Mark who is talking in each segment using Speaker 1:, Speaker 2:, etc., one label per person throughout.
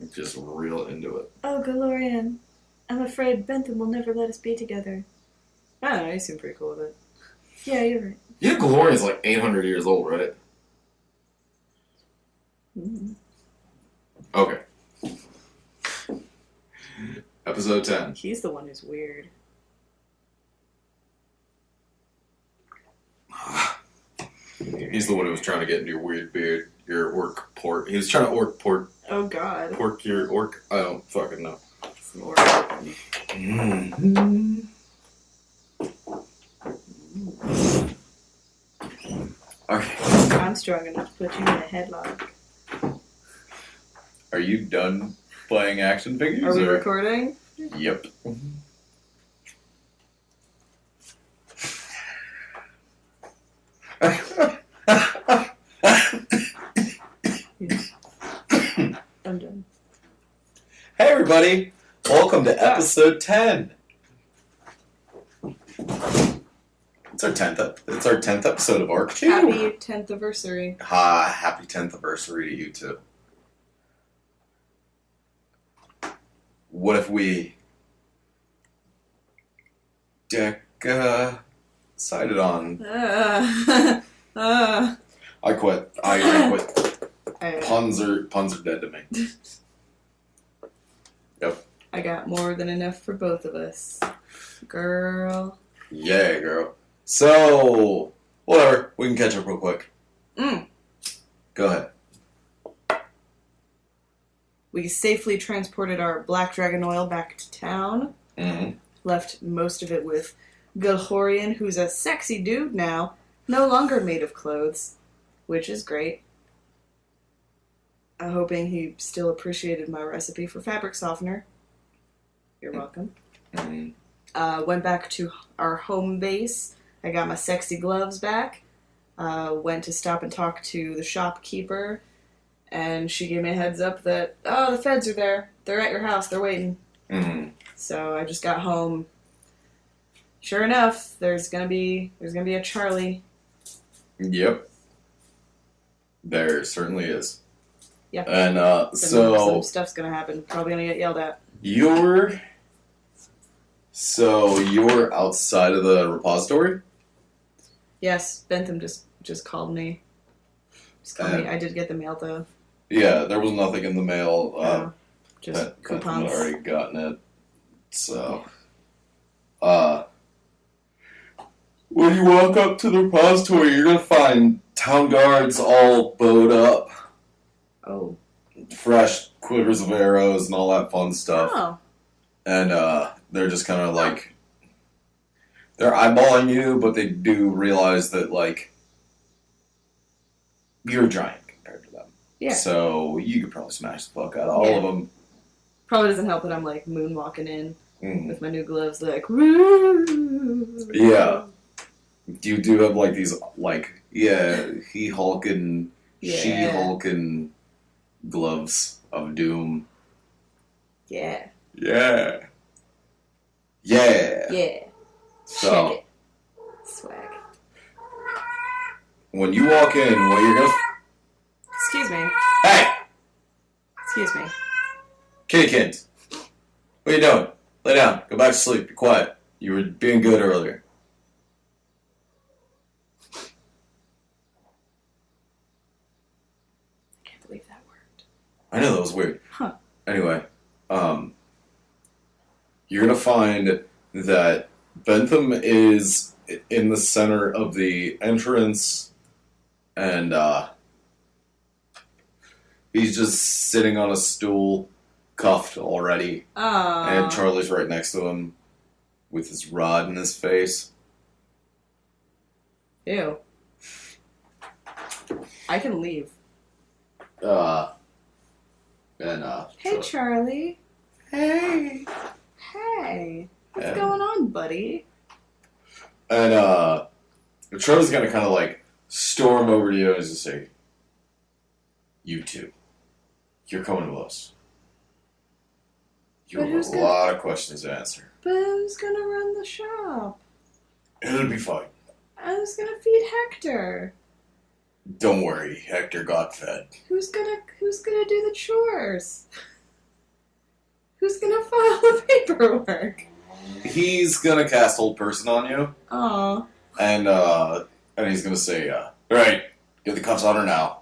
Speaker 1: Just real into it.
Speaker 2: Oh, Galorian, I'm afraid Bentham will never let us be together. I don't know, you seem pretty cool with it. Yeah, you're right.
Speaker 1: You know Galorian's like 800 years old, right?
Speaker 2: Mm-hmm.
Speaker 1: Okay. Episode 10.
Speaker 2: He's the one who's weird.
Speaker 1: He's the one who was trying to get into your weird beard, your orc pork. He was trying to pork.
Speaker 2: Oh, God.
Speaker 1: Pork your orc. I don't fucking know.
Speaker 2: Some orc.
Speaker 1: Mm-hmm. Okay.
Speaker 2: I'm strong enough to put you in a headlock.
Speaker 1: Are you done playing action figures?
Speaker 2: Are we recording?
Speaker 1: Yep.
Speaker 2: I'm done.
Speaker 1: Hey everybody! Welcome to episode 10. It's our 10th. It's our 10th episode of Arc 2.
Speaker 2: Happy 10th anniversary.
Speaker 1: Happy 10th anniversary to you too. What if we decided on? I quit. I quit. Puns are dead to me. Yep.
Speaker 2: I got more than enough for both of us, girl.
Speaker 1: Yeah, girl. So whatever. We can catch up real quick. Go ahead.
Speaker 2: We safely transported our black dragon oil back to town.
Speaker 1: Mm-hmm.
Speaker 2: Left most of it with Gilhorian, who's a sexy dude now, no longer made of clothes, which is great. I'm hoping he still appreciated my recipe for fabric softener. You're welcome.
Speaker 1: Mm-hmm.
Speaker 2: Went back to our home base. I got my sexy gloves back. Went to stop and talk to the shopkeeper. And she gave me a heads up that, the feds are there. They're at your house. They're waiting.
Speaker 1: Mm-hmm.
Speaker 2: So I just got home. Sure enough, there's gonna be a Charlie.
Speaker 1: Yep. There certainly is.
Speaker 2: Yep.
Speaker 1: And
Speaker 2: Some stuff's gonna happen. Probably gonna get yelled at.
Speaker 1: You're outside of the repository?
Speaker 2: Yes, Bentham just called me. Just called me. I did get the mail though.
Speaker 1: Yeah, there was nothing in the mail.
Speaker 2: Just
Speaker 1: Bentham
Speaker 2: coupons.
Speaker 1: had already gotten it. So, when you walk up to the repository, you're gonna find town guards all bowed up.
Speaker 2: Oh.
Speaker 1: Fresh quivers of arrows and all that fun stuff.
Speaker 2: Oh.
Speaker 1: And they're just kind of like, they're eyeballing you, but they do realize that, like, you're a giant compared to them.
Speaker 2: Yeah.
Speaker 1: So you could probably smash the fuck out of all of them.
Speaker 2: Probably doesn't help that I'm like moonwalking in with my new gloves, like woo.
Speaker 1: Yeah. You do have like these like he-hulking, she-hulking gloves of doom.
Speaker 2: Yeah.
Speaker 1: Yeah. Yeah.
Speaker 2: Yeah.
Speaker 1: So
Speaker 2: check it. Swag.
Speaker 1: When you walk in, what you're gonna
Speaker 2: Excuse me.
Speaker 1: Hey!
Speaker 2: Excuse me.
Speaker 1: Kittykins. What are you doing? Lay down. Go back to sleep. Be quiet. You were being good earlier.
Speaker 2: I can't believe that worked.
Speaker 1: I know that was weird.
Speaker 2: Huh.
Speaker 1: Anyway, you're gonna find that Bentham is in the center of the entrance, and he's just sitting on a stool, cuffed already. And Charlie's right next to him with his rod in his face.
Speaker 2: Ew. I can leave. Hey, Charlie.
Speaker 1: Hey.
Speaker 2: Hey. What's going on, buddy?
Speaker 1: And Charlie's gonna kind of like storm over to you and just say, "You two, you're coming with us. You have a lot of questions to answer.
Speaker 2: But who's gonna run the shop?
Speaker 1: It'll be fine.
Speaker 2: Who's gonna feed Hector?
Speaker 1: Don't worry, Hector got fed.
Speaker 2: Who's gonna do the chores? Who's gonna file the paperwork?
Speaker 1: He's gonna cast Hold Person on you,
Speaker 2: Aw.
Speaker 1: and he's gonna say, all right, get the cuffs on her now.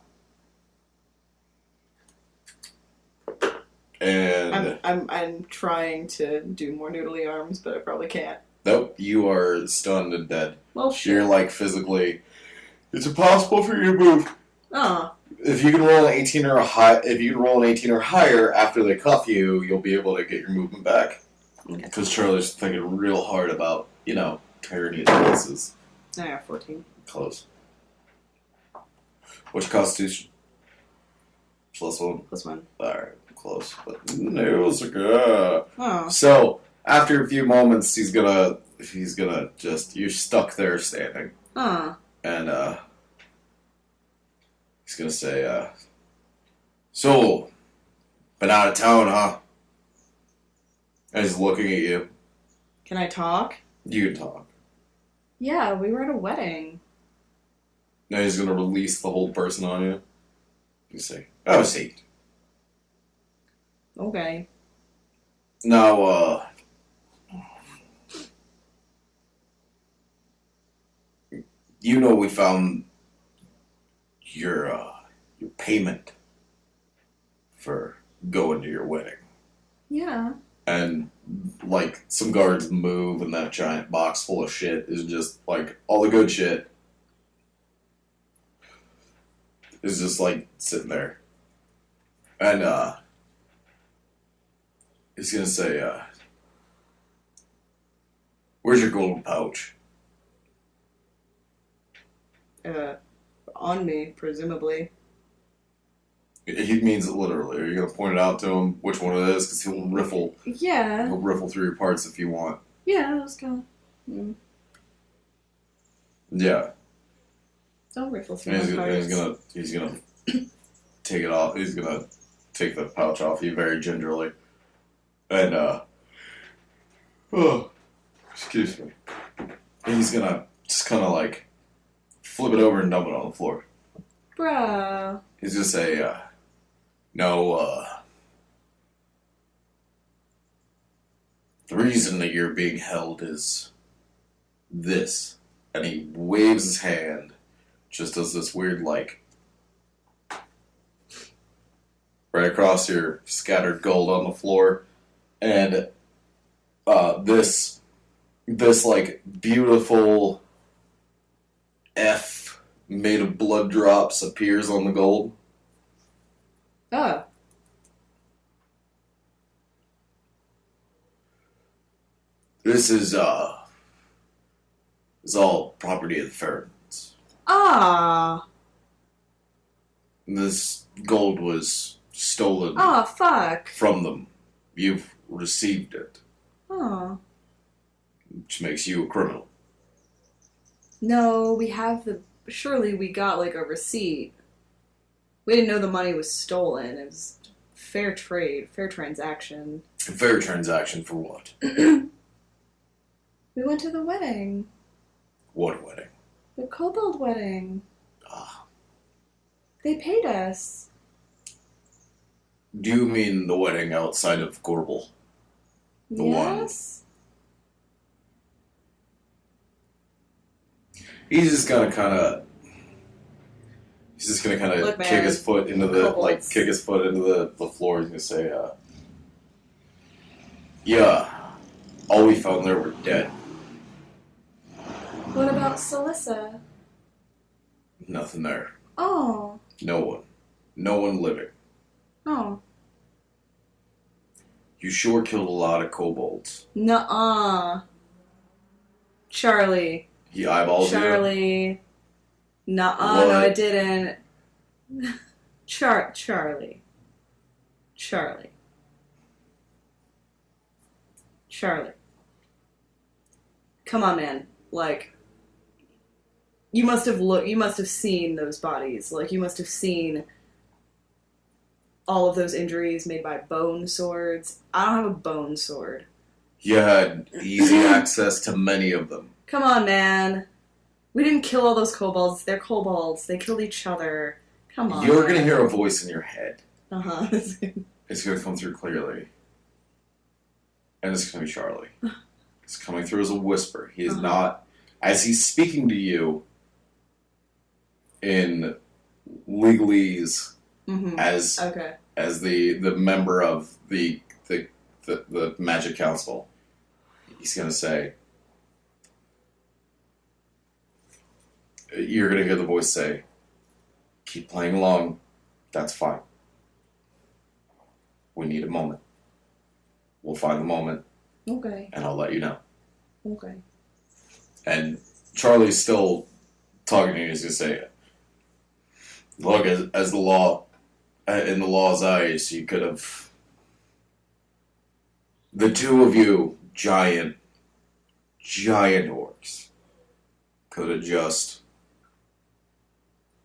Speaker 1: And
Speaker 2: I'm trying to do more noodly arms, but I probably can't.
Speaker 1: nope, you are stunned and dead.
Speaker 2: Well,
Speaker 1: You're like physically, it's impossible for you to move.
Speaker 2: Oh.
Speaker 1: If you can roll an 18 or higher after they cuff you, you'll be able to get your movement back.
Speaker 2: Okay.
Speaker 1: Because Charlie's thinking real hard about, tearing you to pieces.
Speaker 2: I got 14.
Speaker 1: Close. What's your constitution? +1.
Speaker 2: +1.
Speaker 1: Alright, close. But nails are good.
Speaker 2: Oh.
Speaker 1: So, after a few moments, he's gonna just, you're stuck there standing.
Speaker 2: Huh.
Speaker 1: And, he's gonna say, so, been out of town, huh? And he's looking at you.
Speaker 2: Can I talk?
Speaker 1: You can talk.
Speaker 2: Yeah, we were at a wedding.
Speaker 1: Now he's gonna release the Hold Person on you. You say, have a seat.
Speaker 2: Okay.
Speaker 1: Now, we found your payment for going to your wedding.
Speaker 2: Yeah.
Speaker 1: And, some guards move, and that giant box full of shit is just, all the good shit is just, sitting there. And, he's gonna say, where's your gold pouch?
Speaker 2: On me, presumably.
Speaker 1: He means it literally. Are you gonna point it out to him which one it is? Because he'll riffle.
Speaker 2: Yeah.
Speaker 1: He'll riffle through your parts if you want.
Speaker 2: Yeah, let's go. Mm.
Speaker 1: Yeah.
Speaker 2: Don't riffle through
Speaker 1: And
Speaker 2: my parts.
Speaker 1: he's gonna take it off. He's gonna take the pouch off you very gingerly. And oh, excuse me. And he's gonna just kind of flip it over and dump it on the floor.
Speaker 2: Bruh.
Speaker 1: He's gonna say, no, the reason that you're being held is this. And he waves his hand, just does this weird, right across your scattered gold on the floor. And, this beautiful F made of blood drops appears on the gold.
Speaker 2: Oh.
Speaker 1: This is all property of the Farragons.
Speaker 2: Ah.
Speaker 1: This gold was stolen
Speaker 2: Oh, fuck.
Speaker 1: from them. You've received it,
Speaker 2: Oh.
Speaker 1: which makes you a criminal.
Speaker 2: No, we have surely we got, a receipt. We didn't know the money was stolen. It was fair trade, fair transaction.
Speaker 1: A fair transaction for what?
Speaker 2: We went to the wedding.
Speaker 1: What wedding?
Speaker 2: The kobold wedding.
Speaker 1: Ah.
Speaker 2: They paid us.
Speaker 1: Do you mean the wedding outside of Gorbel? The one.
Speaker 2: Yes?
Speaker 1: He's just gonna kind of
Speaker 2: Look,
Speaker 1: kick
Speaker 2: man,
Speaker 1: his foot into the the floor. He's gonna say, yeah, all we found there were dead.
Speaker 2: What about Celissa?
Speaker 1: Nothing there.
Speaker 2: Oh.
Speaker 1: No one living.
Speaker 2: Oh.
Speaker 1: You sure killed a lot of kobolds.
Speaker 2: Nuh-uh. Charlie.
Speaker 1: He eyeballs you.
Speaker 2: Charlie. Nuh-uh,
Speaker 1: What?
Speaker 2: no I didn't. Charlie. Come on, man. You must have seen those bodies. You must have seen all of those injuries made by bone swords. I don't have a bone sword.
Speaker 1: You had easy access to many of them.
Speaker 2: Come on, man. We didn't kill all those kobolds. They're kobolds. They killed each other. Come on.
Speaker 1: You're gonna hear a voice in your head.
Speaker 2: Uh-huh.
Speaker 1: It's gonna come through clearly. And it's going to be Charlie. He's coming through as a whisper. He is not, as he's speaking to you in legalese, as the member of the Magic Council, he's going to say, you're going to hear the voice say, keep playing along, that's fine. We need a moment. We'll find the moment.
Speaker 2: Okay.
Speaker 1: And I'll let you know.
Speaker 2: Okay.
Speaker 1: And Charlie's still talking to you. He's going to say, look, as the law, in the law's eyes, you could have, the two of you, giant orcs, could have just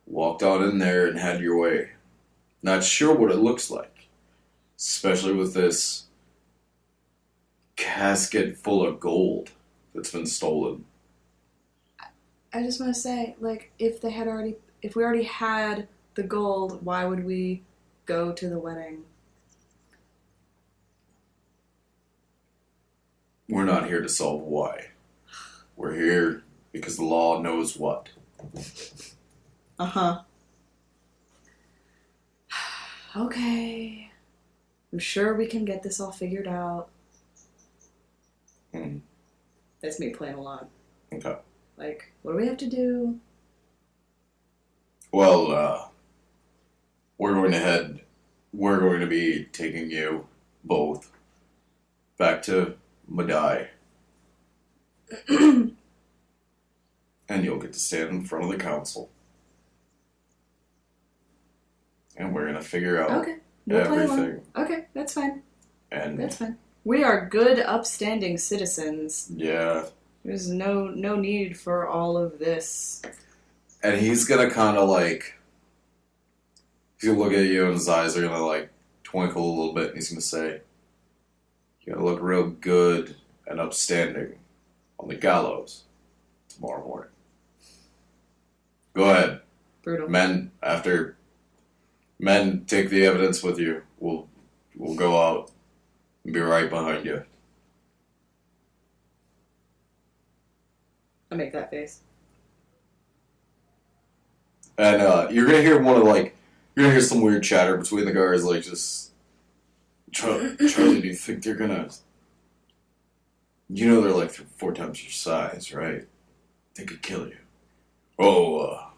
Speaker 1: walked on in there and had your way. Not sure what it looks like, especially with this casket full of gold that's been stolen.
Speaker 2: I just want to say, like, if we already had the gold, why would we go to the wedding?
Speaker 1: We're not here to solve why. We're here because the law knows what.
Speaker 2: Okay. I'm sure we can get this all figured out. That's me playing along.
Speaker 1: Okay.
Speaker 2: Like, what do we have to do?
Speaker 1: Well, we're going to be taking you both back to Madai. And you'll get to stand in front of the council. And we're going to figure out
Speaker 2: We'll play along.
Speaker 1: everything.
Speaker 2: Okay, that's fine.
Speaker 1: And
Speaker 2: That's fine. We are good, upstanding citizens.
Speaker 1: yeah.
Speaker 2: There's no need for all of this.
Speaker 1: And he's going to kind of like, he's going to look at you and his eyes are going to like twinkle a little bit and he's going to say, you're going to look real good and upstanding on the gallows tomorrow morning. Go ahead.
Speaker 2: Brutal.
Speaker 1: Men, take the evidence with you. We'll go out and be right behind you.
Speaker 2: I make that face.
Speaker 1: And you're gonna hear you're gonna hear some weird chatter between the guards, like just Charlie, do you think they're gonna? You know they're like 4 times your size, right? They could kill you. Oh,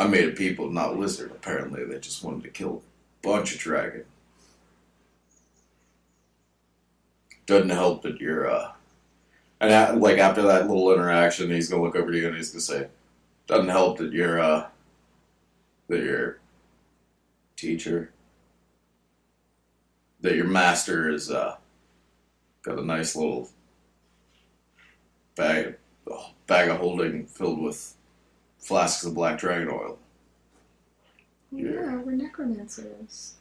Speaker 1: I made a people, not lizard. Apparently, they just wanted to kill a bunch of dragon. Doesn't help that you're, and after that little interaction, he's gonna look over to you and he's gonna say, doesn't help that you're, that your teacher, that your master is, got a nice little bag of holding filled with flasks of black dragon oil.
Speaker 2: Yeah, we're necromancers.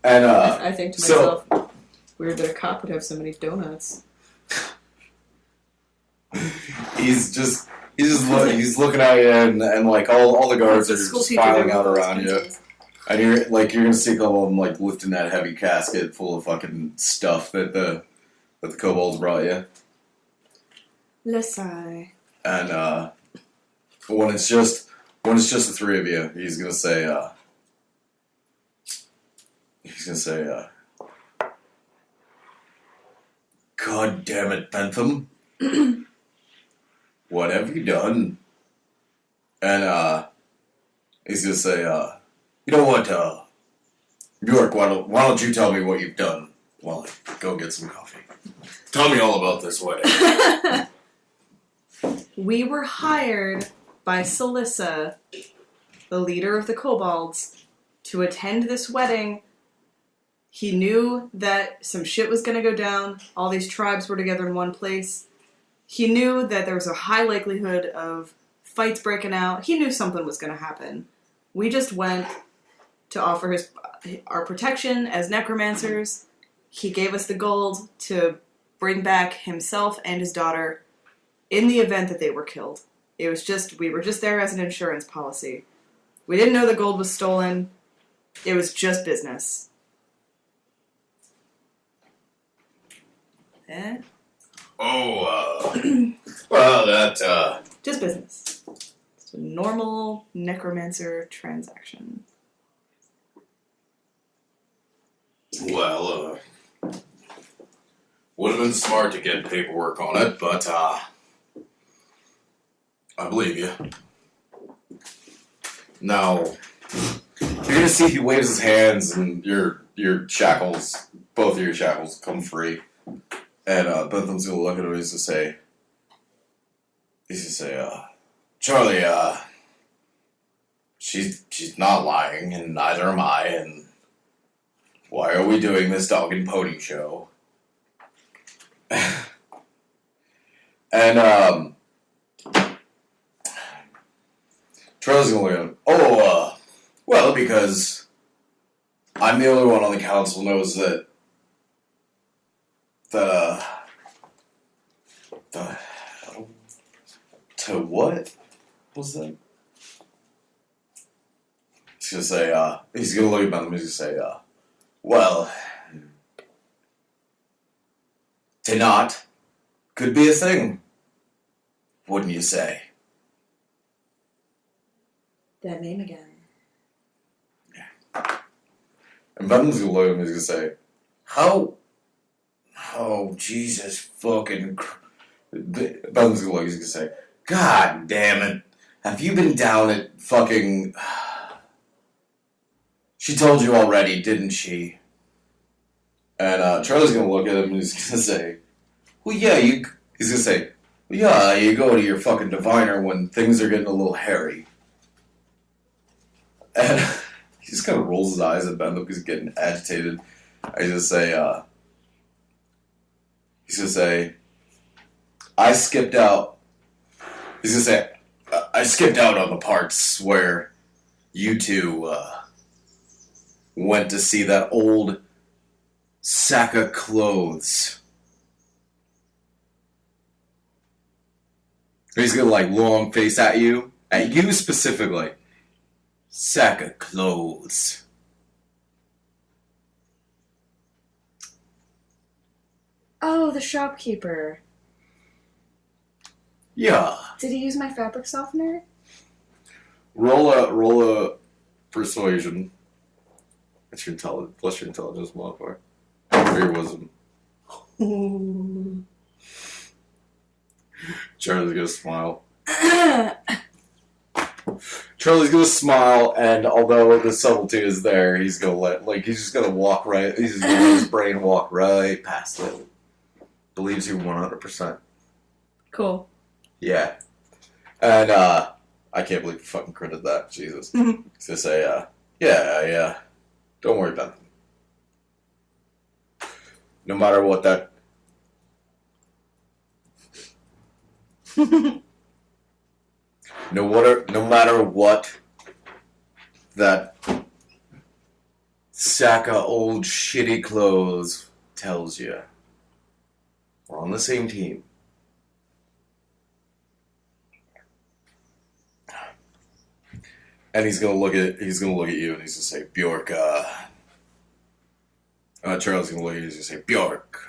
Speaker 1: And
Speaker 2: I think to myself, it's weird that a cop would have so many donuts.
Speaker 1: he's looking at you and like all the guards are just filing out around you. And you're gonna see a couple of them like lifting that heavy casket full of fucking stuff that the kobolds brought you.
Speaker 2: Lesai.
Speaker 1: And when it's just the three of you, he's gonna say God damn it, Bentham. What have you done? And he's gonna say, you know what, Bjork, why don't you tell me what you've done while I go get some coffee? Tell me all about this wedding.
Speaker 2: We were hired by Celissa, the leader of the kobolds, to attend this wedding. He knew that some shit was going to go down. All these tribes were together in one place. He knew that there was a high likelihood of fights breaking out. He knew something was going to happen. We just went to offer our protection as necromancers. He gave us the gold to bring back himself and his daughter in the event that they were killed. We were just there as an insurance policy. We didn't know the gold was stolen. It was just business. Eh?
Speaker 1: Oh, well, that,
Speaker 2: Just business. It's a normal necromancer transaction.
Speaker 1: well, would have been smart to get paperwork on it, but, I believe you. Now, you're gonna see he waves his hands and your shackles, both of your shackles, come free. And Bentham's gonna look at him and he's gonna say, Charlie, she's not lying, and neither am I, and why are we doing this dog and pony show? And Charlie's gonna look at him. Oh, well, because I'm the only one on the council knows that to what was that? He's gonna look at them. He's gonna say, well, to not could be a thing, wouldn't you say?
Speaker 2: That name again.
Speaker 1: And Benton's gonna look at him. He's gonna say, how? Oh, Jesus fucking. Benton's gonna look. He's gonna say, God damn it! Have you been down at fucking? She told you already, didn't she? And Charlie's gonna look at him and he's gonna say, well, yeah, He's gonna say, well, yeah, you go to your fucking diviner when things are getting a little hairy. And he just kind of rolls his eyes at Bentham because he's getting agitated. He's gonna say, I skipped out. He's gonna say, I skipped out on the parts where you two went to see that old sack of clothes. He's gonna long face at you specifically. Sack of clothes.
Speaker 2: Oh, the shopkeeper.
Speaker 1: Yeah.
Speaker 2: Did he use my fabric softener?
Speaker 1: Roll a persuasion. That's your intelligence. Plus your intelligence modifier. Or your wisdom. Charlie's gonna smile. Charlie's gonna smile, and although the subtlety is there, he's gonna he's just gonna walk right. He's just gonna let his brain walk right past it. Believes you 100%.
Speaker 2: Cool.
Speaker 1: Yeah. And I can't believe you fucking critted that. Jesus. He's gonna say, yeah. Don't worry about it. No matter what that. No matter what that sack of old shitty clothes tells you, we're on the same team. And he's gonna look at you and he's gonna say, Bjork, Charles gonna look at you and he's gonna say, Bjork.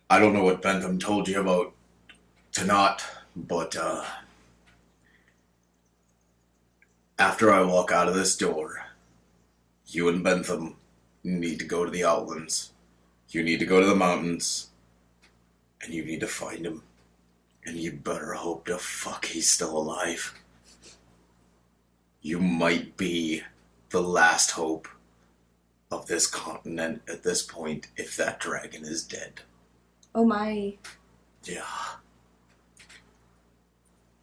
Speaker 1: I don't know what Bentham told you about Tanat, but after I walk out of this door, you and Bentham need to go to the Outlands. You need to go to the mountains. And you need to find him. And you better hope to fuck he's still alive. You might be the last hope of this continent at this point if that dragon is dead.
Speaker 2: Oh my.
Speaker 1: Yeah.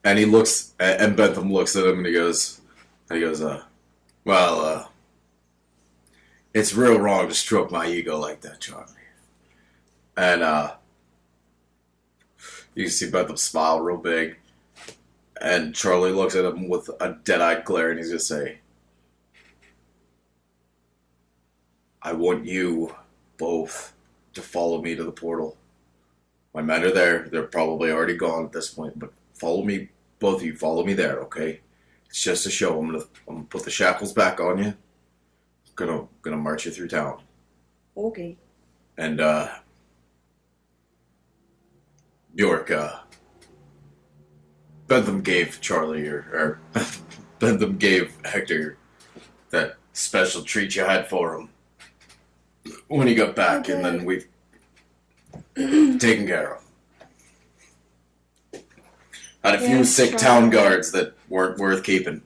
Speaker 1: And he looks, and Bentham looks at him and he goes, well, it's real wrong to stroke my ego like that, Charlie. And, you can see Bentham smile real big. And Charlie looks at him with a dead-eyed glare and he's going to say, I want you both to follow me to the portal. My men are there. They're probably already gone at this point, but follow me. Both of you, follow me there, okay? It's just a show. I'm gonna put the shackles back on you. Gonna march you through town.
Speaker 2: Okay.
Speaker 1: And Bjork, Bentham gave Charlie or Bentham gave Hector that special treat you had for him when he got back,
Speaker 2: Okay.
Speaker 1: and then we've taken care of. Had a few
Speaker 2: Thanks,
Speaker 1: sick
Speaker 2: Charlie.
Speaker 1: town guards that weren't worth keeping.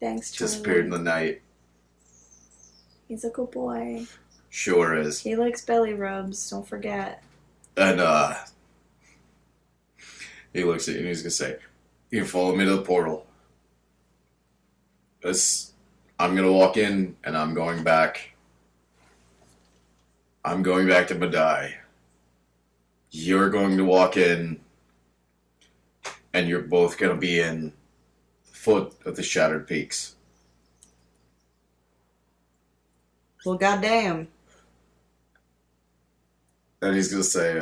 Speaker 2: Thanks, Charlie.
Speaker 1: Disappeared in the night.
Speaker 2: He's a good boy.
Speaker 1: Sure is.
Speaker 2: He likes belly rubs. Don't forget.
Speaker 1: And he looks at you and he's gonna say, "You follow me to the portal. I'm gonna walk in and I'm going back. I'm going back to Madai. You're going to walk in, and you're both gonna be in the foot of the Shattered Peaks."
Speaker 2: Well, goddamn.
Speaker 1: And he's gonna say,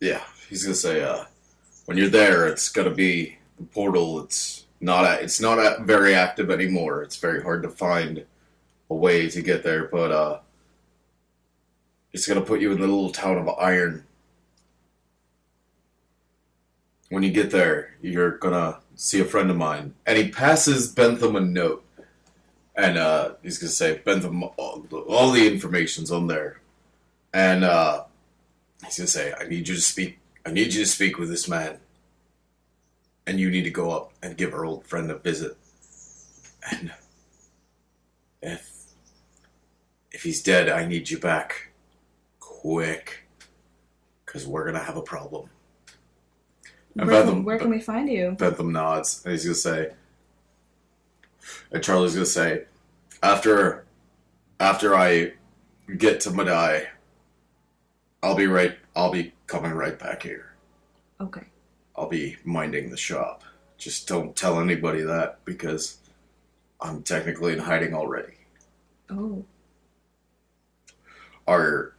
Speaker 1: yeah, he's gonna say, when you're there, it's gonna be the portal. It's not very active anymore. It's very hard to find a way to get there, but it's gonna put you in the little town of Iron. When you get there, you're gonna see a friend of mine, and he passes Bentham a note, and he's gonna say, "Bentham, all the information's on there," and he's gonna say, "I need you to speak. I need you to speak with this man, and you need to go up and give our old friend a visit. And if he's dead, I need you back, quick, because we're gonna have a problem." And
Speaker 2: Where can we find you?
Speaker 1: Bentham nods, and he's gonna say, and Charlie's gonna say, after I get to Madai, I'll be coming right back here.
Speaker 2: Okay.
Speaker 1: I'll be minding the shop. Just don't tell anybody that, because I'm technically in hiding already.
Speaker 2: Oh.
Speaker 1: Are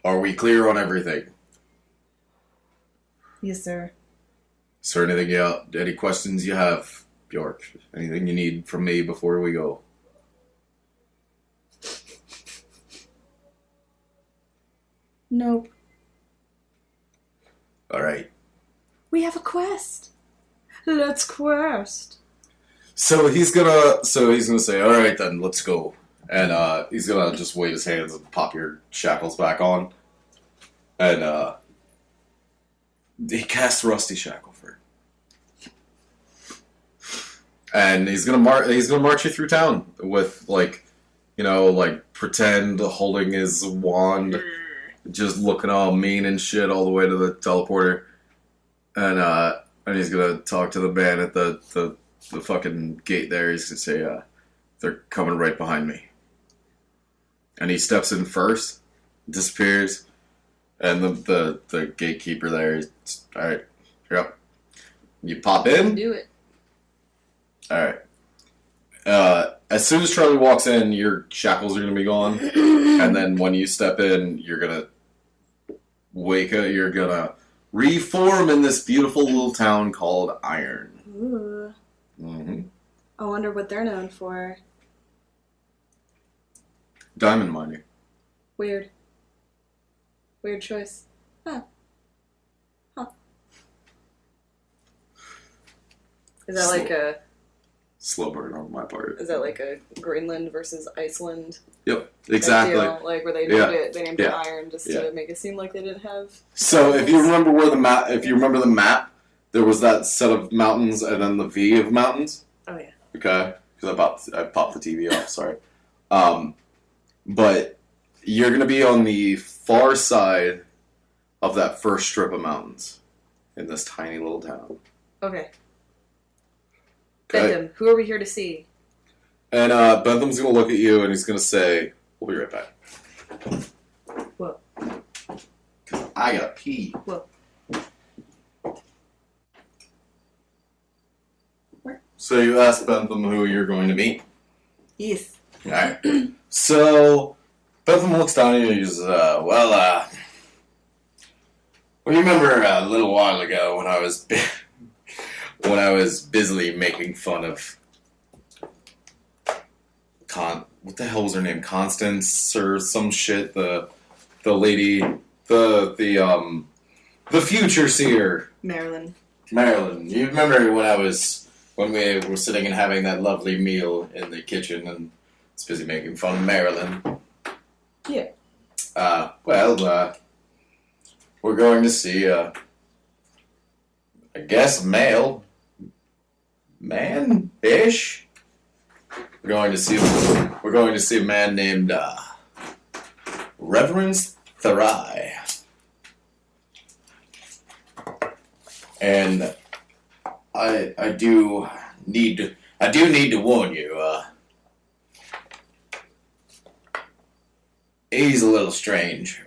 Speaker 1: we clear on everything?
Speaker 2: Yes, sir.
Speaker 1: Is there any questions you have, Bjork? Anything you need from me before we go?
Speaker 2: Nope.
Speaker 1: All right.
Speaker 2: We have a quest. Let's quest.
Speaker 1: So he's gonna say, "All right, then, let's go." And he's gonna just wave his hands and pop your shackles back on. And he casts Rusty Shackleford. And he's gonna march you through town with pretend holding his wand, just looking all mean and shit all the way to the teleporter. And he's gonna talk to the man at the fucking gate there. He's gonna say, "They're coming right behind me." And he steps in first, disappears, and the gatekeeper there is, "All right, yep." You pop in.
Speaker 2: Do it.
Speaker 1: All right. As soon as Charlie walks in, your shackles are gonna be gone, and then when you step in, you're gonna wake up. You're gonna reform in this beautiful little town called Iron.
Speaker 2: Ooh.
Speaker 1: Mm-hmm.
Speaker 2: I wonder what they're known for.
Speaker 1: Diamond mining.
Speaker 2: Weird. Weird choice. Huh. Is that like a
Speaker 1: Slow burn on my part.
Speaker 2: Greenland versus Iceland?
Speaker 1: Yep, exactly.
Speaker 2: Deal? Like where they named it Iron just to make it seem like they didn't have.
Speaker 1: So if you remember the map, there was that set of mountains and then the V of mountains.
Speaker 2: Oh yeah.
Speaker 1: Okay, because I popped the TV off. Sorry. But you're gonna be on the far side of that first strip of mountains in this tiny little town.
Speaker 2: Okay.
Speaker 1: Okay.
Speaker 2: Bentham, who are we here to see?
Speaker 1: And Bentham's gonna look at you and he's gonna say, "We'll be right back."
Speaker 2: Whoa.
Speaker 1: Cause I gotta pee.
Speaker 2: Whoa. Where?
Speaker 1: So you asked Bentham who you're going to meet.
Speaker 2: Yes.
Speaker 1: Alright. So, Bethlehem looks down at you and he says, well, you remember a little while ago when I was when I was busily making fun of what the hell was her name? Constance or some shit, the lady, the future seer.
Speaker 2: Marilyn.
Speaker 1: You remember when we were sitting and having that lovely meal in the kitchen and I was busy making fun of Marilyn?
Speaker 2: Yeah.
Speaker 1: Well, we're going to see, I guess, man-ish. We're going to see a man named, Reverend Therai. And I do need to warn you, he's a little strange.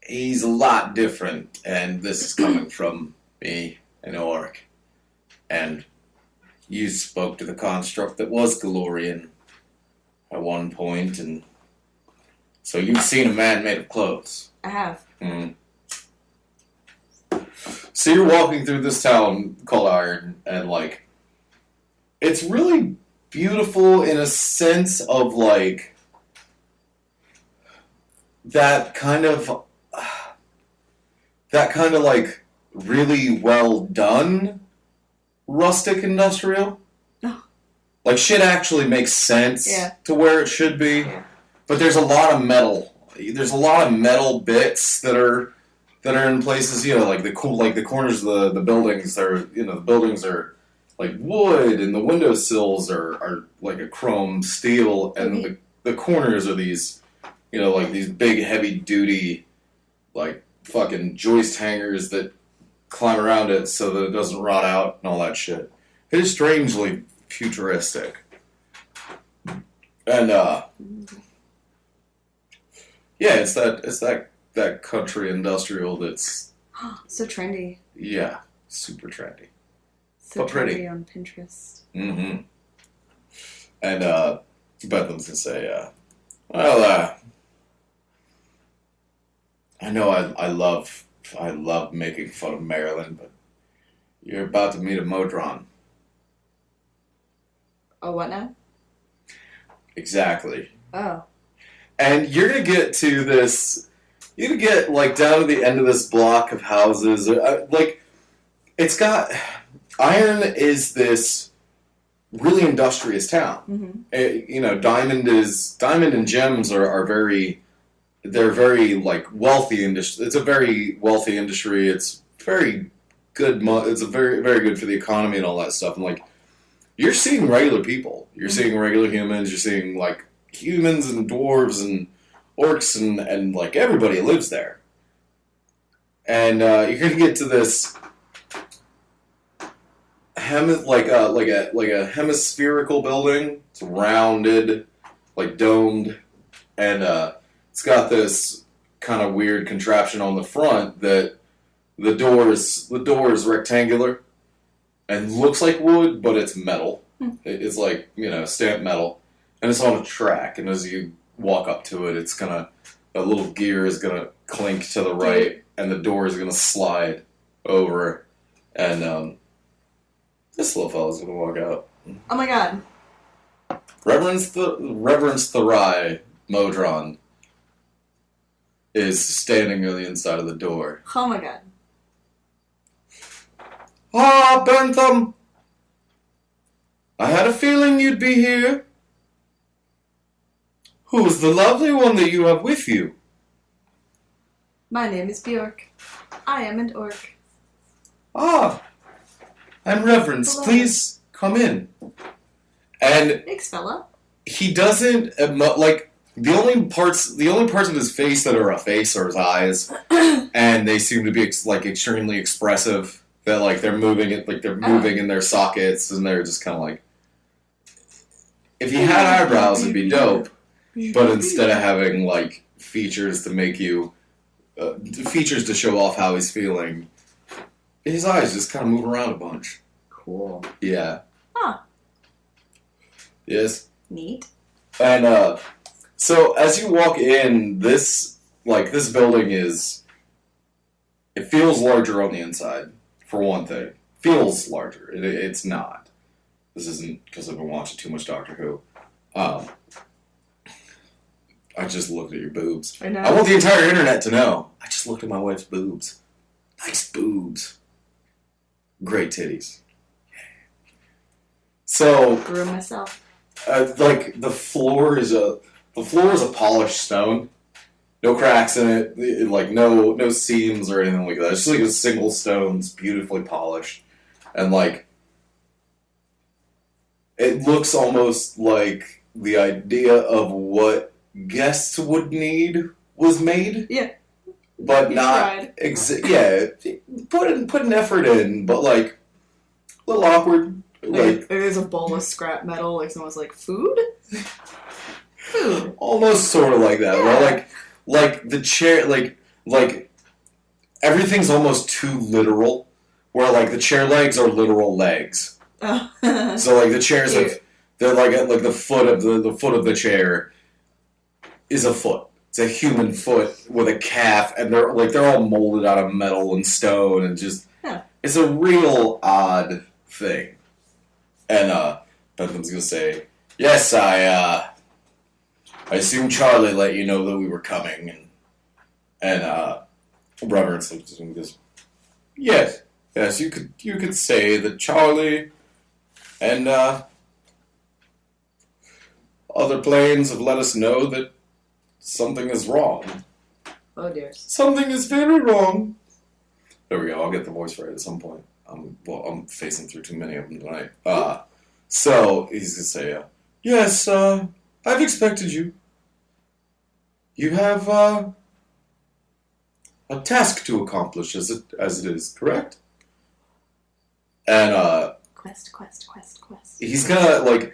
Speaker 1: He's a lot different, and this is coming from me, an orc. And you spoke to the construct that was Galorian at one point, and so you've seen a man made of clothes.
Speaker 2: I have.
Speaker 1: Mm-hmm. So you're walking through this town called Iron, and, like, it's really beautiful in a sense of, like, that kind of, like, really well done rustic industrial.
Speaker 2: Oh.
Speaker 1: Like, shit actually makes sense to where it should be, but there's a lot of metal. There's a lot of metal bits that are in places, like the corners of the buildings are, the buildings are like wood, and the windowsills are like a chrome steel, and the corners are these, like these big heavy duty, like fucking joist hangers that climb around it so that it doesn't rot out and all that shit. It is strangely futuristic. And it's that country industrial that's
Speaker 2: so trendy.
Speaker 1: Yeah, super trendy.
Speaker 2: So
Speaker 1: but
Speaker 2: trendy
Speaker 1: pretty.
Speaker 2: on Pinterest.
Speaker 1: Mm-hmm. And Bethlehem's gonna say, well, I know I love making fun of Maryland, but you're about to meet a Modron.
Speaker 2: Oh, what now?
Speaker 1: Exactly.
Speaker 2: Oh.
Speaker 1: And you're gonna get to this. You're gonna get like down to the end of this block of houses. Like, it's got Iron is this really industrious town.
Speaker 2: Mm-hmm.
Speaker 1: Diamond and gems are very. They're very like wealthy industry. It's a very wealthy industry. It's very good. It's a very very good for the economy and all that stuff. And like, you're seeing regular people. You're seeing regular humans. You're seeing like humans and dwarves and orcs and like everybody lives there. And you're gonna get to this like a hemispherical building. It's rounded, like domed, and it's got this kind of weird contraption on the front that the door is rectangular and looks like wood, but it's metal. It's like, stamped metal, and it's on a track, and as you walk up to it, it's gonna, a little gear is gonna clink to the right, and the door is gonna slide over, and this little fella's gonna walk out.
Speaker 2: Oh my god.
Speaker 1: Reverence Therai Modron is standing on the inside of the door.
Speaker 2: Oh my god.
Speaker 1: Ah, Bentham! I had a feeling you'd be here. Who's the lovely one that you have with you?
Speaker 2: My name is Bjork. I am an orc.
Speaker 1: Ah, I'm Reverence.
Speaker 2: Hello.
Speaker 1: Please come in. And
Speaker 2: Thanks, fella.
Speaker 1: he doesn't like the only parts of his face that are a face are his eyes, and they seem to be like extremely expressive. That like they're moving in their sockets, and they're just kind of like. If he had eyebrows, it'd be dope. But instead of having like features to make you features to show off how he's feeling, his eyes just kind of move around a bunch.
Speaker 2: Cool.
Speaker 1: Yeah.
Speaker 2: Huh.
Speaker 1: Yes.
Speaker 2: Neat.
Speaker 1: And so as you walk in, this building it feels larger on the inside, for one thing. Feels larger. It's not. This isn't because I've been watching too much Doctor Who. Um, I just looked at your boobs.
Speaker 2: I know.
Speaker 1: I want the entire internet to know. I just looked at my wife's boobs. Nice boobs. Great titties. So,
Speaker 2: Grew myself.
Speaker 1: the floor is a polished stone. No cracks in it. Like no seams or anything like that. It's just like a single stone. It's beautifully polished, and like it looks almost like the idea of what guests would need was made.
Speaker 2: Yeah.
Speaker 1: But
Speaker 2: You
Speaker 1: not
Speaker 2: tried.
Speaker 1: put an effort in, but like a little awkward. Like
Speaker 2: there's a bowl of scrap metal. Like someone's like, food. Food.
Speaker 1: almost sort of like that.
Speaker 2: Yeah.
Speaker 1: Where like the chair, like everything's almost too literal. Where like the chair legs are literal legs.
Speaker 2: Oh.
Speaker 1: So like the chairs
Speaker 2: Cute.
Speaker 1: they're like the foot of the foot of the chair is a foot. It's a human foot with a calf, and they're all molded out of metal and stone, and just it's a real odd thing. And Bentham's gonna say, "Yes, I assume Charlie let you know that we were coming," and Reverence looks at him and goes, "Yes, you could say that Charlie and other planes have let us know that something is wrong.
Speaker 2: Oh dear.
Speaker 1: Something is very wrong." There we go. I'll get the voice right at some point. I'm facing through too many of them tonight. So he's gonna say, "Yes, I've expected you. You have a task to accomplish, as it is, correct?" And
Speaker 2: Quest.
Speaker 1: he's gonna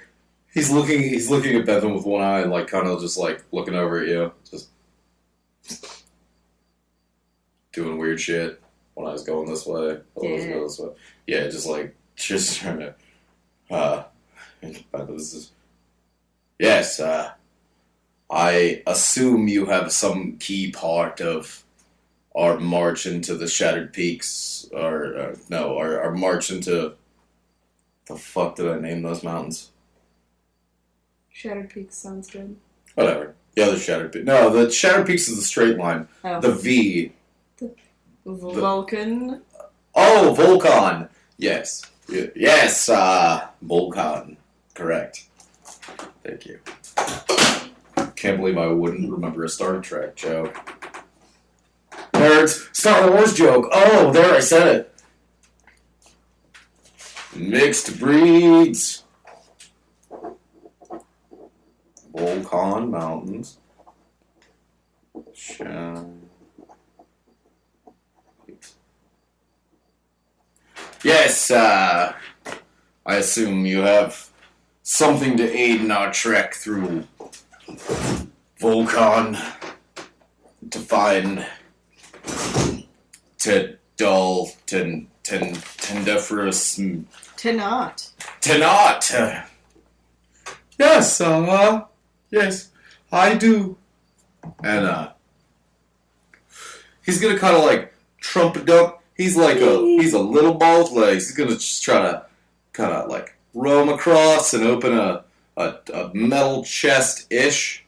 Speaker 1: he's looking at Bentham with one eye and kind of just looking over at you, just doing weird shit. One eye's going this way, the other eye's going this way. Yeah, just trying to. Bentham's just, "Yes, I assume you have some key part of our march into the Shattered Peaks, or no, our march into the fuck did I name those mountains?
Speaker 2: Shattered Peaks sounds good.
Speaker 1: Whatever. The other Shattered Peaks. No, the Shattered Peaks is the straight line.
Speaker 2: Oh.
Speaker 1: The V.
Speaker 2: Vulcan.
Speaker 1: Oh, Volcon. Yes. Yes, Volcon. Correct. Thank you. Can't believe I wouldn't remember a Star Trek joke. Nerds! Star Wars joke! Oh, there, I said it! Mixed breeds. Volcon Mountains. Yes, I assume you have something to aid in our trek through Volcon to find tendiferous Tenot. Yes, yes, I do. And he's gonna kind of trumpet up. He's he's a little bald legs. He's gonna just try to kind of roam across and open a metal chest-ish.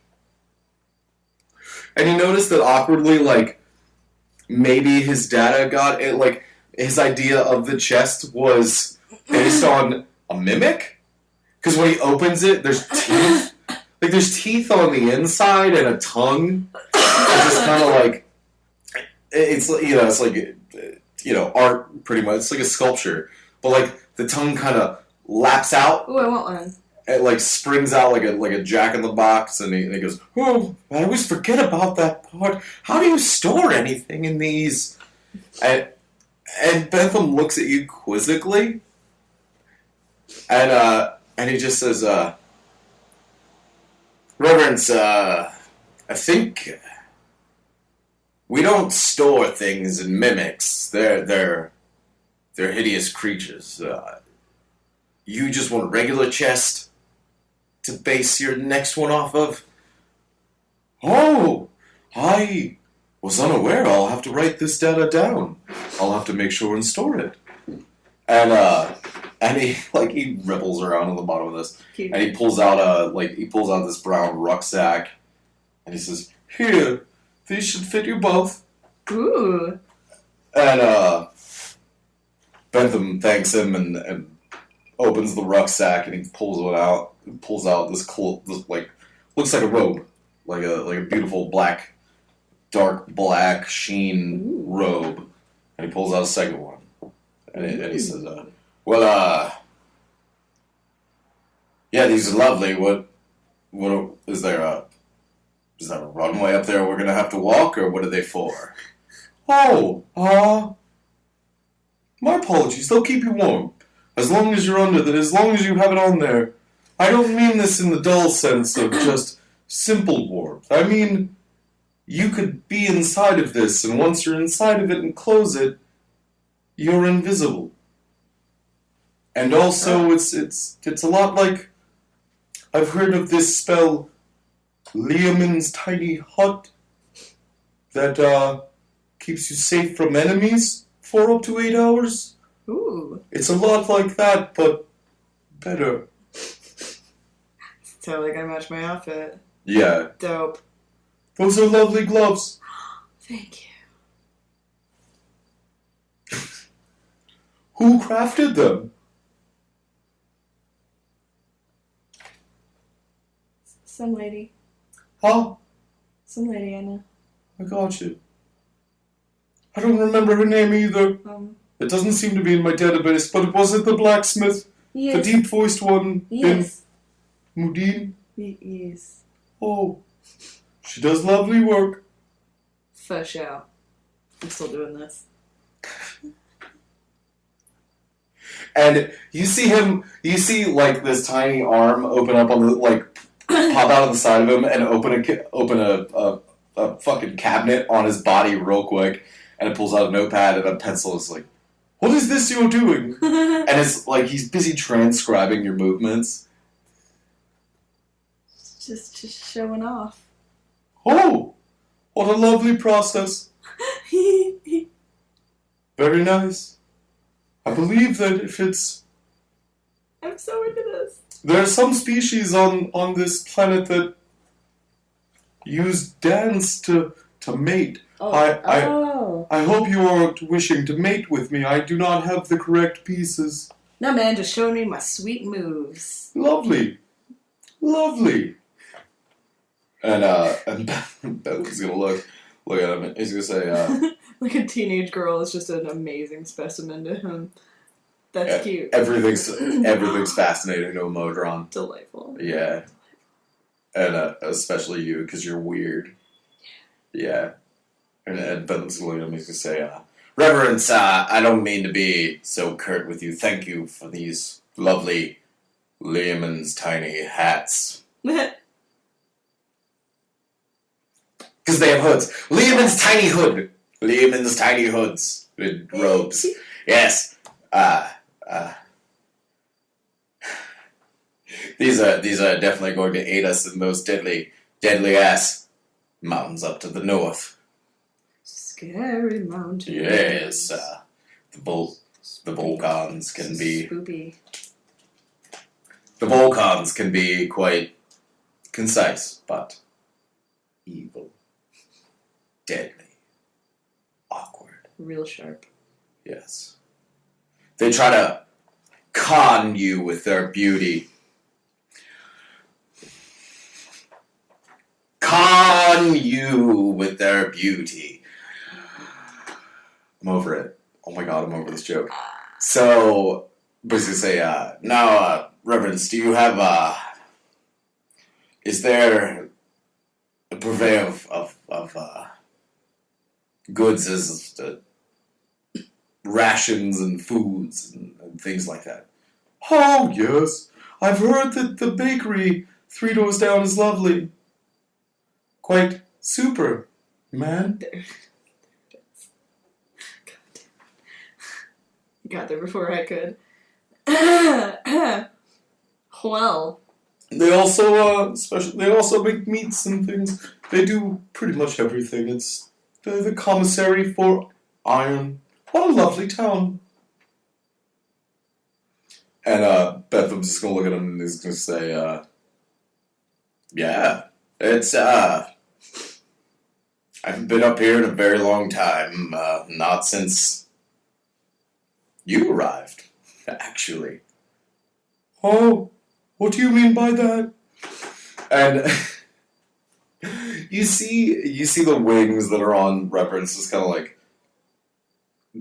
Speaker 1: And you notice that awkwardly, maybe his data got it, his idea of the chest was based on a mimic? Because when he opens it, there's teeth. There's teeth on the inside and a tongue. It's just kind of it's art pretty much. It's like a sculpture. But the tongue kind of laps out.
Speaker 2: Ooh, I want one.
Speaker 1: It springs out like a Jack in the Box, and he goes, "Oh, I always forget about that part. How do you store anything in these?" And Bentham looks at you quizzically, and he just says, "Reverence, I think we don't store things in mimics. They're hideous creatures. You just want a regular chest." to base your next one off of? Oh, I was unaware. I'll have to write this data down. I'll have to make sure and store it. And he ripples around on the bottom of this,
Speaker 2: Cute.
Speaker 1: and he pulls out this brown rucksack, and he says, "Here, these should fit you both."
Speaker 2: Ooh.
Speaker 1: And Bentham thanks him and opens the rucksack, and he pulls it out. He pulls out this looks like a robe, like a beautiful dark black sheen robe, and he pulls out a second one, and he says, "Well, yeah, these are lovely. What is there a runway up there we're gonna have to walk, or what are they for?" "Oh, my apologies. They'll keep you warm. As long as you're as long as you have it on there. I don't mean this in the dull sense of just simple warmth. I mean, you could be inside of this, and once you're inside of it and close it, you're invisible. And also, it's a lot like, I've heard of this spell, Liamon's Tiny Hut, that keeps you safe from enemies for up to 8 hours.
Speaker 2: Ooh.
Speaker 1: It's a lot like that, but better."
Speaker 2: Totally gonna match my outfit.
Speaker 1: Yeah.
Speaker 2: Dope.
Speaker 1: "Those are lovely gloves.
Speaker 2: Thank you.
Speaker 1: Who crafted them?"
Speaker 2: Some lady.
Speaker 1: "Huh?
Speaker 2: Some lady I know.
Speaker 1: I got you. I don't remember her name either. It doesn't seem to be in my database, but was it the blacksmith?
Speaker 2: Yes.
Speaker 1: The deep-voiced one
Speaker 2: Yes.
Speaker 1: in Mudine?
Speaker 2: Yes.
Speaker 1: Oh, she does lovely work."
Speaker 2: For sure. I'm still doing this.
Speaker 1: And you see this tiny arm open up on the, pop out of the side of him and open a fucking cabinet on his body real quick, and it pulls out a notepad and a pencil. It's like, "What is this you're doing?" And it's like he's busy transcribing your movements.
Speaker 2: Just showing off.
Speaker 1: "Oh, what a lovely process. Very nice. I believe that if
Speaker 2: I'm so into this.
Speaker 1: there are some species on this planet that use dance to mate. I hope you aren't wishing to mate with me. I do not have the correct pieces."
Speaker 2: No, man, just showing me my sweet moves.
Speaker 1: "Lovely. Lovely." And Ben's gonna look at him and he's gonna say,
Speaker 2: Like a teenage girl is just an amazing specimen to him. That's cute.
Speaker 1: everything's fascinating to a Modron.
Speaker 2: Delightful.
Speaker 1: Yeah. And especially you, because you're weird. Yeah. And Ben's gonna look at him and he's gonna say, "Reverence, I don't mean to be so curt with you. Thank you for these lovely Liamon's tiny hats." Because they have hoods. Liamon's tiny hood. Liamon's tiny hoods. With robes. Yes. These are definitely going to aid us in those deadly ass mountains up to the north.
Speaker 2: Scary mountains.
Speaker 1: Yes. The Volcons can be...
Speaker 2: Spoopy.
Speaker 1: The Volcons can be quite concise, but evil. Deadly. Awkward.
Speaker 2: Real sharp.
Speaker 1: Yes. They try to con you with their beauty. Con you with their beauty. I'm over it. Oh my god, I'm over this joke. So, basically say, now, Reverence, do you have, is there a purvey of goods as rations and foods and things like that? Oh, yes. I've heard that the bakery 3 doors down is lovely. Quite super, man.
Speaker 2: You got there before I could. Well.
Speaker 1: They also, they also make meats and things. They do pretty much everything. They're the commissary for iron. What a lovely town. And Bentham's just gonna look at him and he's gonna say, yeah, it's, I haven't been up here in a very long time. Not since you arrived, actually. Oh, what do you mean by that? And you see the wings that are on Reverence just kind of like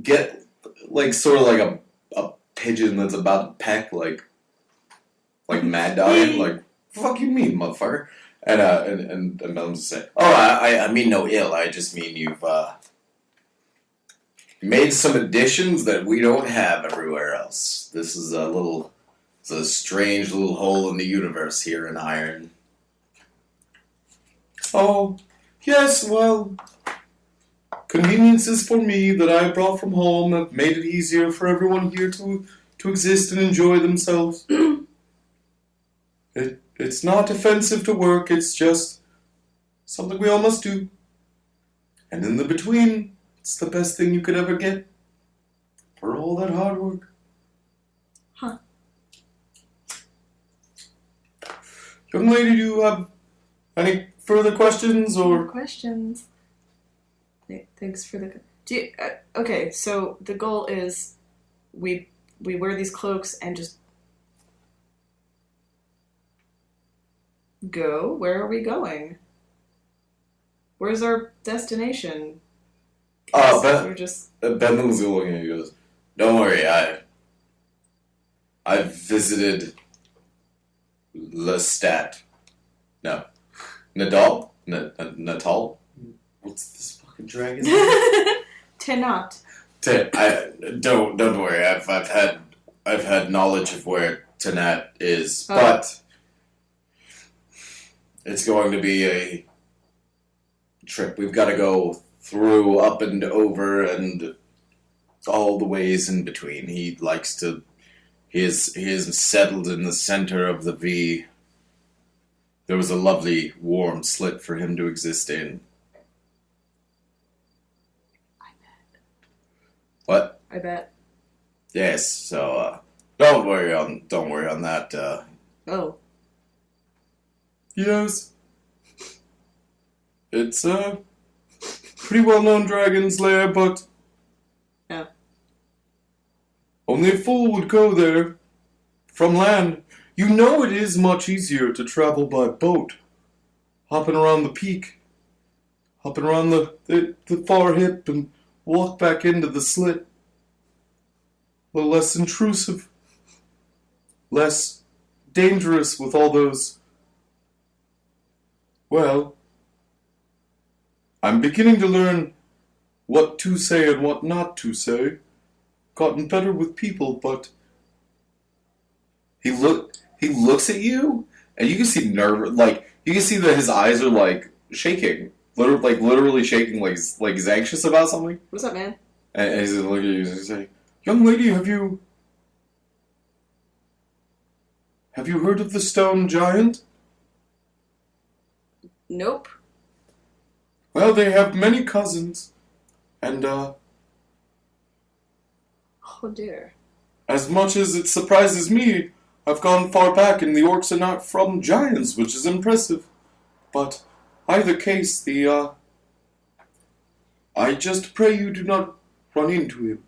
Speaker 1: get like sort of like a pigeon that's about to peck like Mad Dog. Like, fuck you mean, motherfucker? And Melons say, oh, I mean no ill. I just mean you've made some additions that we don't have everywhere else. This is it's a strange little hole in the universe here in Iron. Oh, yes, well, conveniences for me that I brought from home have made it easier for everyone here to exist and enjoy themselves. It's not offensive to work, it's just something we all must do. And in the between, it's the best thing you could ever get for all that hard work.
Speaker 2: Huh.
Speaker 1: Young lady, do you have any further questions or
Speaker 2: More questions? Thanks for the. Okay, so the goal is we wear these cloaks and just go. Where are we going? Where's our destination? We're just.
Speaker 1: Bentham's looking at you and goes, don't worry, I've visited Lestat. No. Nadal? Natal? What's this fucking dragon?
Speaker 2: Tenat.
Speaker 1: Don't worry, I've had knowledge of where Tenat is,
Speaker 2: Oh.
Speaker 1: but it's going to be a trip. We've got to go through, up and over, and all the ways in between. He is settled in the center of the V. There was a lovely warm slit for him to exist in.
Speaker 2: I bet.
Speaker 1: What?
Speaker 2: I bet.
Speaker 1: Yes, so don't worry on that.
Speaker 2: Oh.
Speaker 1: Yes. It's a pretty well-known dragon's lair, but
Speaker 2: Yeah.
Speaker 1: only a fool would go there from land. You know it is much easier to travel by boat, hopping around the peak, hopping around the far hip and walk back into the slit. A little less intrusive, less dangerous with all those. Well, I'm beginning to learn what to say and what not to say. Gotten better with people, but he looks at you, and you can see you can see that his eyes are like shaking, literally shaking, like he's anxious about something.
Speaker 2: What's up, man?
Speaker 1: And he's gonna look at you and he's say, "Young lady, have you heard of the stone giant?"
Speaker 2: Nope.
Speaker 1: Well, they have many cousins, and
Speaker 2: Oh dear.
Speaker 1: as much as it surprises me, I've gone far back, and the orcs are not from giants, which is impressive. But either case, I just pray you do not run into him.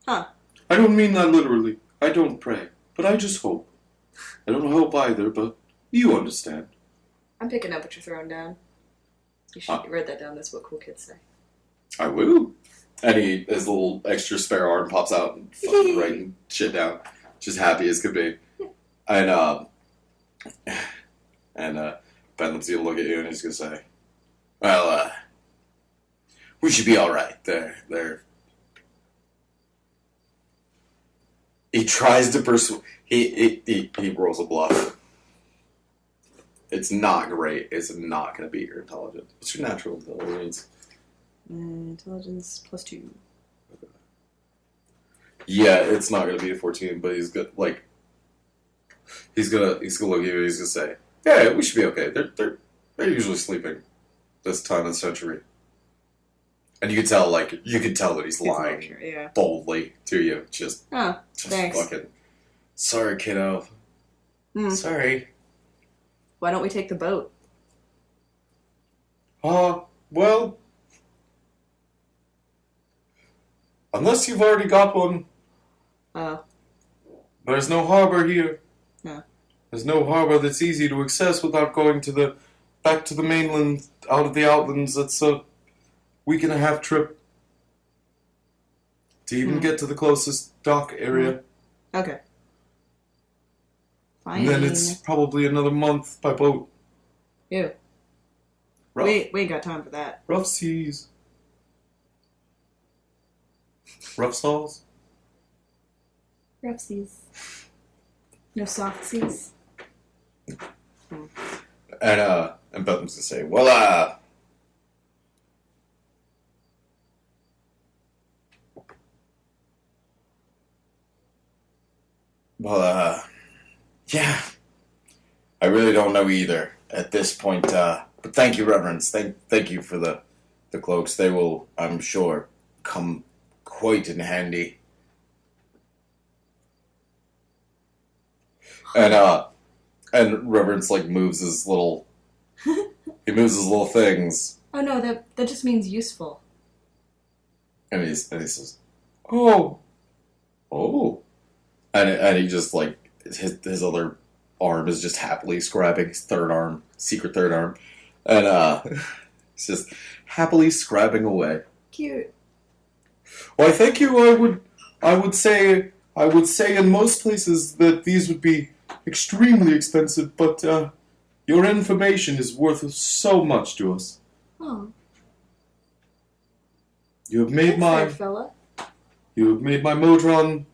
Speaker 2: Huh.
Speaker 1: I don't mean that literally. I don't pray, but I just hope. I don't hope either, but you understand.
Speaker 2: I'm picking up what you're throwing down. You should write that down. That's what cool kids say.
Speaker 1: I will. And his little extra spare arm pops out and fucking writing shit down. Just happy as could be. And Benham's gonna look at you and he's gonna say, well, we should be alright. They're... He tries to persuade... He rolls a bluff. It's not great. It's not gonna beat your intelligence. What's your natural intelligence?
Speaker 2: Intelligence +2.
Speaker 1: Yeah, it's not going to be a 14, but he's good. Like, He's gonna look at you. He's gonna say, "Yeah, we should be okay. They're usually sleeping this time of the century." And you can tell that he's lying
Speaker 2: Sure, yeah.
Speaker 1: boldly to you. Just
Speaker 2: Thanks.
Speaker 1: fucking. Sorry, kiddo. Sorry.
Speaker 2: Why don't we take the boat?
Speaker 1: Well, unless you've already got one, there's no harbor here.
Speaker 2: No.
Speaker 1: There's no harbor that's easy to access without going back to the mainland, out of the outlands. It's a week and a half trip to even get to the closest dock area.
Speaker 2: Okay. Fine.
Speaker 1: And then it's probably another month by boat.
Speaker 2: Ew.
Speaker 1: Rough,
Speaker 2: We ain't got time for that.
Speaker 1: rough seas. Rough stalls.
Speaker 2: Rough seas. No soft seas.
Speaker 1: And Betham's gonna say, well, yeah. I really don't know either at this point, but thank you, Reverends. Thank you for the cloaks. They will, I'm sure, come quite in handy. And Reverence moves his little things,
Speaker 2: Oh no, that just means useful.
Speaker 1: and he says, "Oh, and he just his other arm is just happily scrapping his secret third arm, and he's just happily scrapping away.
Speaker 2: Cute.
Speaker 1: Why, thank you. I would say in most places that these would be extremely expensive, but your information is worth so much to us.
Speaker 2: Oh.
Speaker 1: You have made my
Speaker 2: fella.
Speaker 1: You have made my Modron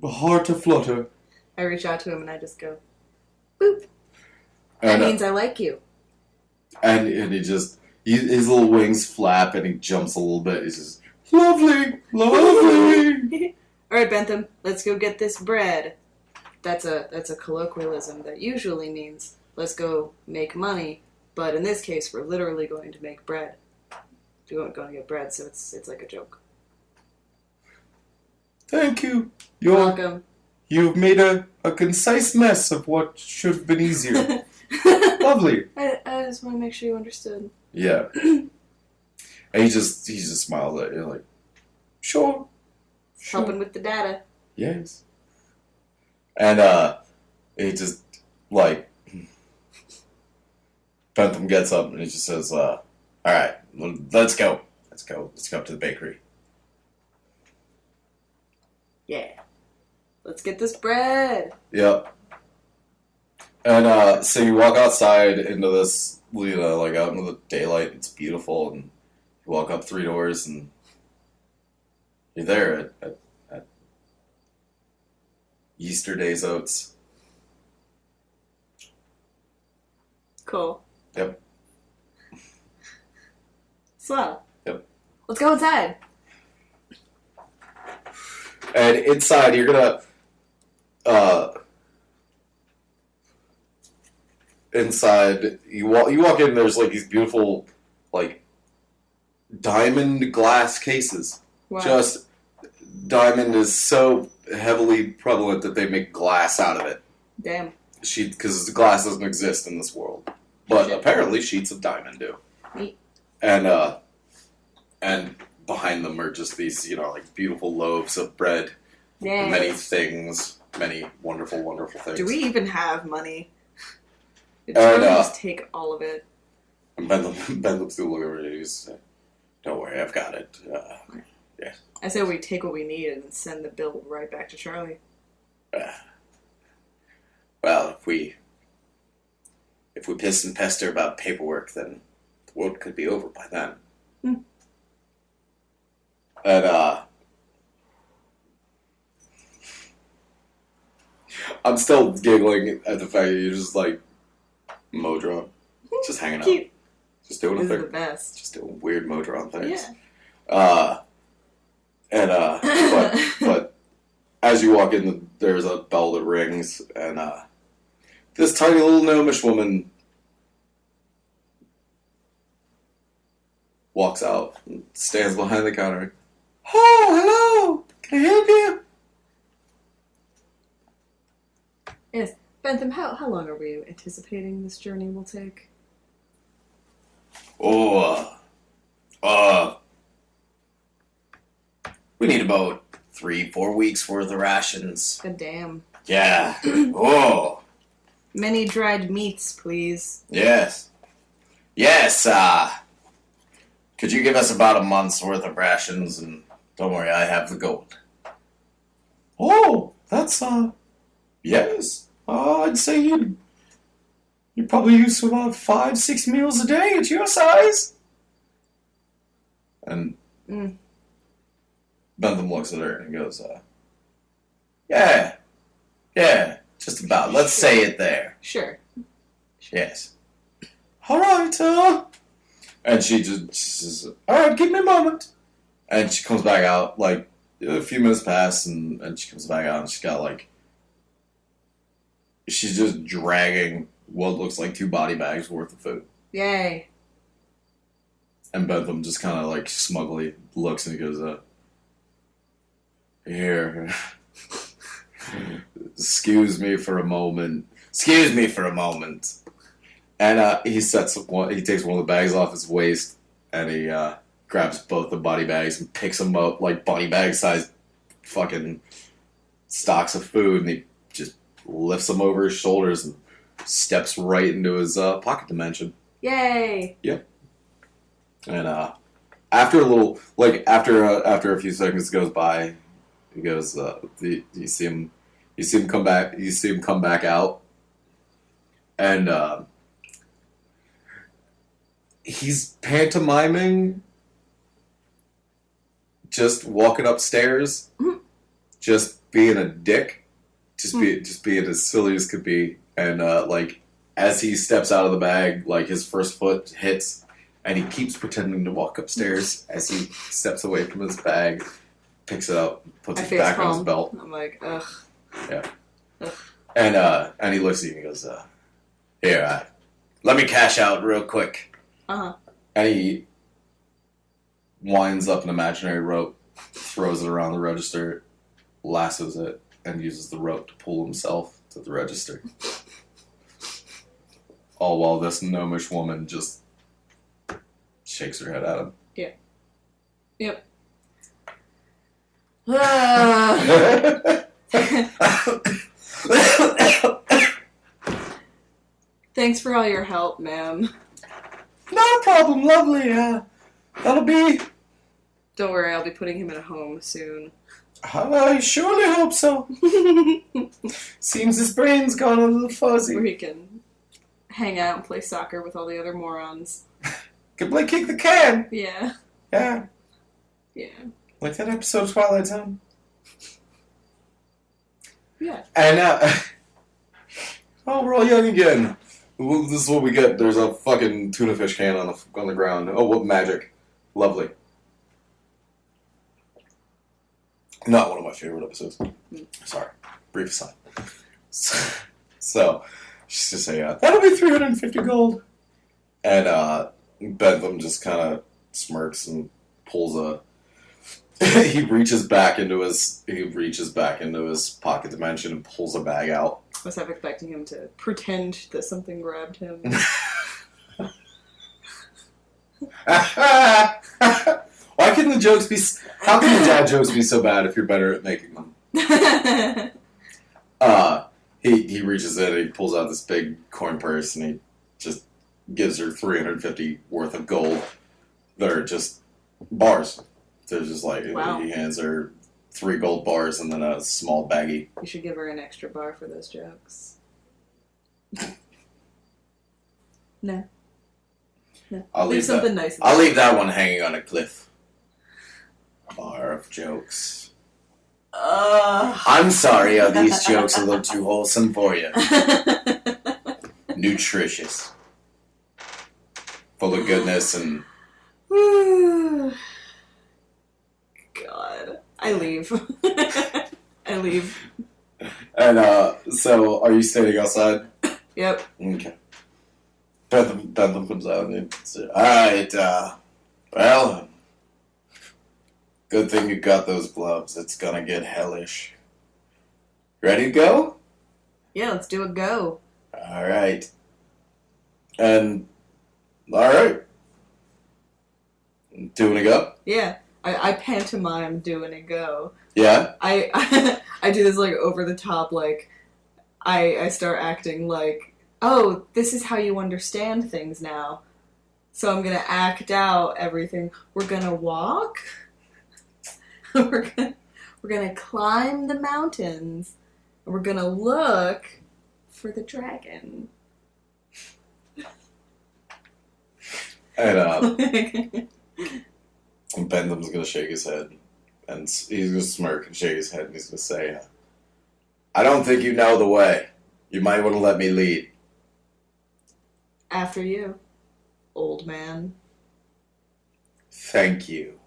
Speaker 1: heart aflutter.
Speaker 2: I reach out to him and I just go, boop.
Speaker 1: And,
Speaker 2: That means I like you.
Speaker 1: and he just his little wings flap and he jumps a little bit. He says, "Lovely, lovely."
Speaker 2: All right, Bentham, let's go get this bread. That's a colloquialism that usually means let's go make money, but in this case, we're literally going to make bread. We weren't going to get bread, so it's like a joke.
Speaker 1: Thank you.
Speaker 2: You're welcome.
Speaker 1: You've made a concise mess of what should have been easier. Lovely.
Speaker 2: I just want to make sure you understood.
Speaker 1: Yeah. And he just smiles at you like, sure.
Speaker 2: Helping with the data.
Speaker 1: Yes. And he just Bentham gets up and he just says, "All right, let's go. Let's go up to the bakery."
Speaker 2: Yeah. Let's get this bread.
Speaker 1: Yep. And so you walk outside into this, out into the daylight. It's beautiful, and you walk up 3 doors, and you're there at Yesterday's Oats.
Speaker 2: Cool.
Speaker 1: Yep.
Speaker 2: Swell.
Speaker 1: Yep.
Speaker 2: Let's go inside.
Speaker 1: And inside, you're gonna, inside, you walk in, there's these beautiful, diamond glass cases.
Speaker 2: Wow.
Speaker 1: Just, diamond is so heavily prevalent that they make glass out of it.
Speaker 2: Damn.
Speaker 1: Because glass doesn't exist in this world. But
Speaker 2: Shit.
Speaker 1: apparently sheets of diamond do.
Speaker 2: Neat.
Speaker 1: And behind them are just these, beautiful loaves of bread.
Speaker 2: Yeah.
Speaker 1: Many things. Many wonderful, wonderful things.
Speaker 2: Do we even have money? Did
Speaker 1: And,
Speaker 2: Charlie just take all of it?
Speaker 1: And Ben looks through, look over it, and he's like, "Don't worry, I've got it." Yeah.
Speaker 2: I say we take what we need and send the bill right back to Charlie.
Speaker 1: Well, if we piss and pester about paperwork, then the world could be over by then. And I'm still giggling at the fact that you're just Modron, just hanging out,
Speaker 2: Cute.
Speaker 1: just doing a
Speaker 2: This is the
Speaker 1: thing,
Speaker 2: best.
Speaker 1: just doing weird Modron things.
Speaker 2: Yeah.
Speaker 1: But as you walk in, there's a bell that rings, and this tiny little gnomish woman walks out and stands behind the counter. Oh, hello! Can I help you?
Speaker 2: Yes. Bentham, how long are we anticipating this journey will take?
Speaker 1: Oh, we need about 3-4 weeks worth of rations.
Speaker 2: God damn.
Speaker 1: Yeah. Oh.
Speaker 2: Many dried meats, please.
Speaker 1: Yes. Yes, could you give us about a month's worth of rations? And don't worry, I have the gold. Oh, that's, yes. I'd say you're probably used to about 5-6 meals a day at your size. And Bentham looks at her and he goes, yeah, just about. Let's say it there.
Speaker 2: Sure.
Speaker 1: Yes. All right, and she says, all right, give me a moment. And she comes back out, like, a few minutes pass, and she comes back out, and she's got, like, she's just dragging what looks like 2 body bags worth of food.
Speaker 2: Yay.
Speaker 1: And Bentham just kind of, like, smugly looks and he goes, here. Excuse me for a moment. And he takes one of the bags off his waist, and he grabs both the body bags and picks them up like body bag sized fucking stocks of food, and he just lifts them over his shoulders and steps right into his pocket dimension.
Speaker 2: Yay!
Speaker 1: Yep. And after a little, like after a few seconds goes by, he goes, you see him come back out, and he's pantomiming, just walking upstairs, just being a dick, just being as silly as could be, and like as he steps out of the bag, like his first foot hits, and he keeps pretending to walk upstairs as he steps away from his bag, picks it up, puts it back on his belt.
Speaker 2: I'm like, ugh.
Speaker 1: Yeah.
Speaker 2: Ugh.
Speaker 1: And he looks at you and he goes, here, let me cash out real quick.
Speaker 2: Uh-huh.
Speaker 1: And he winds up an imaginary rope, throws it around the register, lassos it, and uses the rope to pull himself to the register. All while this gnomish woman just shakes her head at him.
Speaker 2: Yeah. Yep. Thanks for all your help, ma'am.
Speaker 1: No problem, lovely. That'll be...
Speaker 2: Don't worry, I'll be putting him in a home soon.
Speaker 1: I surely hope so. Seems his brain's gone a little fuzzy.
Speaker 2: Where he can hang out and play soccer with all the other morons.
Speaker 1: Can play kick the can.
Speaker 2: Yeah.
Speaker 1: Yeah.
Speaker 2: Yeah.
Speaker 1: Like that episode of Twilight Zone.
Speaker 2: Yeah.
Speaker 1: And we're all young again. This is what we get. There's a fucking tuna fish can on the ground. Oh, what magic. Lovely. Not one of my favorite episodes. Sorry. Brief aside. So she's just saying, that'll be 350 gold. And Bentham just kind of smirks and pulls a... he reaches back into his pocket dimension and pulls a bag out.
Speaker 2: I was half expecting him to pretend that something grabbed him.
Speaker 1: Why can the jokes be... How can the dad jokes be so bad if you're better at making them? He reaches in and he pulls out this big coin purse and he just gives her 350 worth of gold. They're just bars. They're just like,
Speaker 2: wow.
Speaker 1: He hands her 3 gold bars and then a small baggie.
Speaker 2: You should give her an extra bar for those jokes. No.
Speaker 1: I'll leave
Speaker 2: something
Speaker 1: that.
Speaker 2: nice.
Speaker 1: I'll leave that one hanging on a cliff. Bar of jokes. I'm sorry, are these jokes a little too wholesome for you? Nutritious. Full of goodness and...
Speaker 2: God. I leave. I leave.
Speaker 1: And so are you standing outside?
Speaker 2: Yep.
Speaker 1: Okay. Bentham comes out and says, "Alright, well, good thing you got those gloves. It's gonna get hellish. Ready to go?
Speaker 2: Yeah, let's do a go.
Speaker 1: Alright. And, alright. Doing a go?
Speaker 2: Yeah. I pantomime doing a go.
Speaker 1: Yeah?
Speaker 2: I do this like over the top, like I start acting like, oh, this is how you understand things now. So I'm gonna act out everything. We're gonna walk. we're gonna climb the mountains. And we're gonna look for the dragon.
Speaker 1: And Bentham's gonna shake his head. And he's gonna smirk and shake his head and he's gonna say, I don't think you know the way. You might want to let me lead.
Speaker 2: After you, old man.
Speaker 1: Thank you.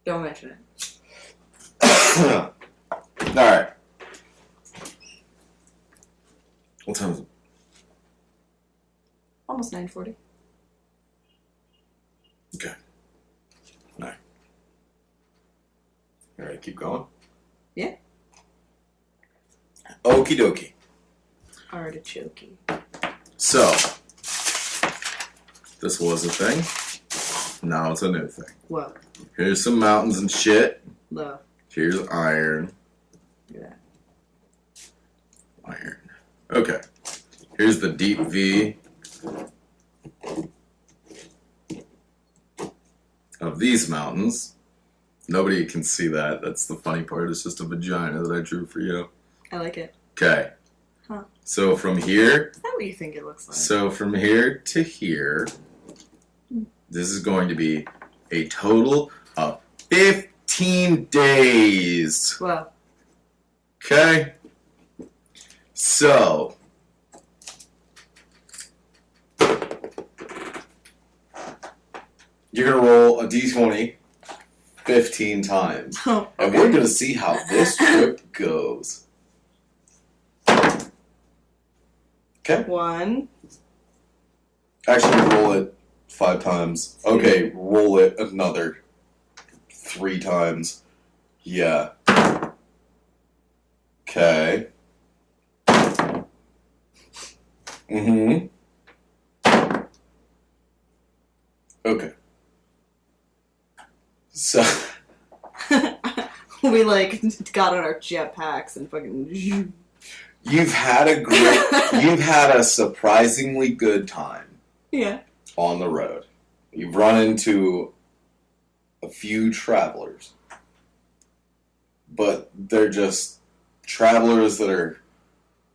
Speaker 2: Don't mention
Speaker 1: Alright. What time is it?
Speaker 2: Almost 9:40.
Speaker 1: Okay. Alright. Alright, keep going?
Speaker 2: Yeah.
Speaker 1: Okie dokie.
Speaker 2: Artichoke.
Speaker 1: So, this was a thing. Now it's a new thing.
Speaker 2: Whoa.
Speaker 1: Here's some mountains and shit.
Speaker 2: Low.
Speaker 1: Here's iron.
Speaker 2: Yeah.
Speaker 1: Iron. Okay. Here's the deep V of these mountains. Nobody can see that. That's the funny part. It's just a vagina that I drew for you.
Speaker 2: I like it.
Speaker 1: Okay.
Speaker 2: Huh.
Speaker 1: So from here,
Speaker 2: Is that what you think it looks like?
Speaker 1: so from here to here, this is going to be a total of 15 days.
Speaker 2: Well,
Speaker 1: Okay? So, you're going to roll a d20 15 times.
Speaker 2: oh,
Speaker 1: And we're going to see how this trip goes. Okay?
Speaker 2: 1.
Speaker 1: Actually, roll it 5 times. Okay, roll it another 3 times. Yeah. Okay. Mm-hmm. Okay. So,
Speaker 2: we like got on our jetpacks and fucking.
Speaker 1: you've had a surprisingly good time
Speaker 2: Yeah.
Speaker 1: on the road. You've run into a few travelers, but they're just travelers that are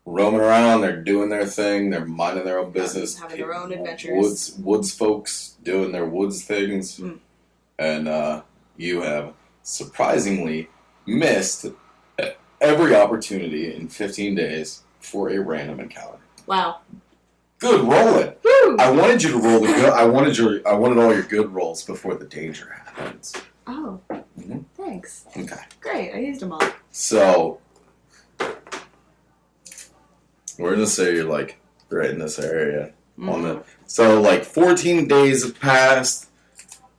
Speaker 1: roaming around. They're doing their thing. They're minding their own business.
Speaker 2: Having their own adventures.
Speaker 1: Woods folks doing their woods things, and you have surprisingly missed every opportunity in 15 days for a random encounter.
Speaker 2: Wow.
Speaker 1: Good, roll it.
Speaker 2: Woo!
Speaker 1: I wanted you to roll the good. I wanted all your good rolls before the danger happens.
Speaker 2: Oh.
Speaker 1: Mhm.
Speaker 2: Thanks.
Speaker 1: Okay.
Speaker 2: Great. I used them all.
Speaker 1: So we're gonna say you're like right in this area on the. So like 14 days have passed.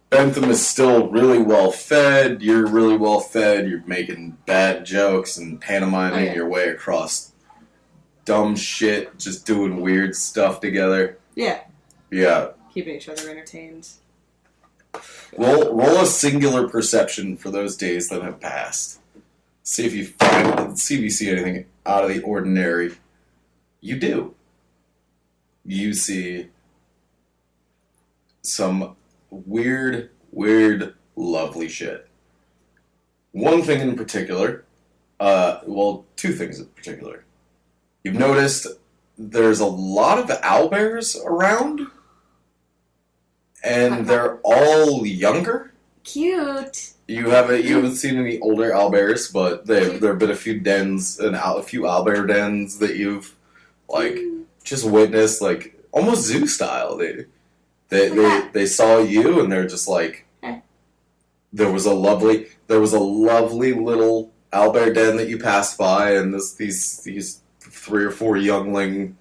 Speaker 1: Bentham is still really well fed. You're really well fed. You're making bad jokes and pantomiming your way across dumb shit, just doing weird stuff together.
Speaker 2: Yeah.
Speaker 1: Yeah.
Speaker 2: Keeping each other entertained.
Speaker 1: Roll a singular perception for those days that have passed. See if you see anything out of the ordinary. You do. You see some weird, lovely shit. One thing in particular, two things in particular. You've noticed there's a lot of owlbears around, and they're all younger.
Speaker 2: Cute.
Speaker 1: You haven't seen any older owlbears, but there have been a few dens and a few owlbear dens that you've just witnessed, like almost zoo style. They saw you and they're just like, there was a lovely little owlbear den that you passed by, and these 3 or 4 youngling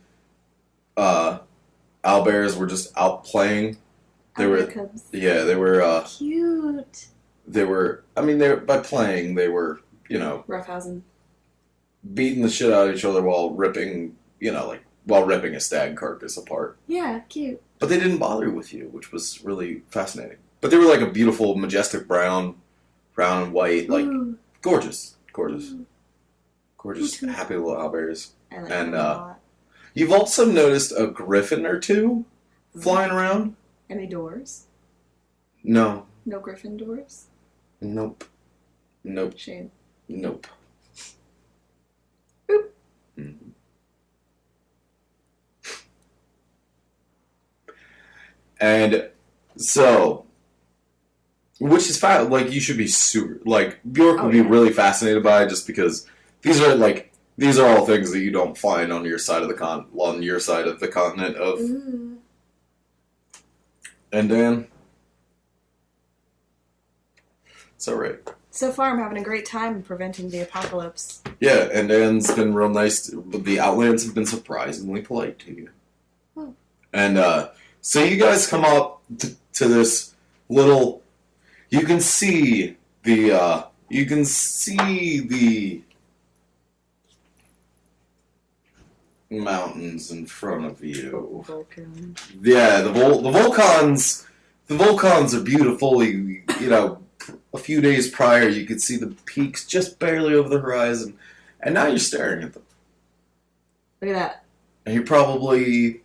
Speaker 1: owlbears were just out playing. They were,
Speaker 2: Cubs.
Speaker 1: yeah, they were,
Speaker 2: Cute.
Speaker 1: I mean, by playing, they were,
Speaker 2: Roughhousing.
Speaker 1: beating the shit out of each other while ripping, while ripping a stag carcass apart.
Speaker 2: Yeah, cute.
Speaker 1: But they didn't bother with you, which was really fascinating. But they were like a beautiful, majestic brown and white, like,
Speaker 2: Ooh.
Speaker 1: gorgeous.
Speaker 2: Ooh.
Speaker 1: Gorgeous, happy little owlbears.
Speaker 2: I like
Speaker 1: And,
Speaker 2: them a lot.
Speaker 1: You've also noticed a griffin or two flying around?
Speaker 2: Any doors?
Speaker 1: No.
Speaker 2: No griffin doors?
Speaker 1: Nope.
Speaker 2: Shame.
Speaker 1: Nope.
Speaker 2: Boop.
Speaker 1: Mm-hmm. And so, which is fine. Like, you should be super. Like, Bjork would be really fascinated by it, just because these are all things that you don't find on your side of the continent of.
Speaker 2: Ooh.
Speaker 1: And Dan, it's all right.
Speaker 2: So far, I'm having a great time preventing the apocalypse.
Speaker 1: Yeah, and Dan's been real nice. The Outlands have been surprisingly polite to you.
Speaker 2: Oh.
Speaker 1: And so you guys come up to this little. You can see the mountains in front of you.
Speaker 2: Volcon.
Speaker 1: Yeah, the Volcons. The Volcons are beautiful. A few days prior, you could see the peaks just barely over the horizon, and now you're staring at them.
Speaker 2: Look at that.
Speaker 1: And you're probably.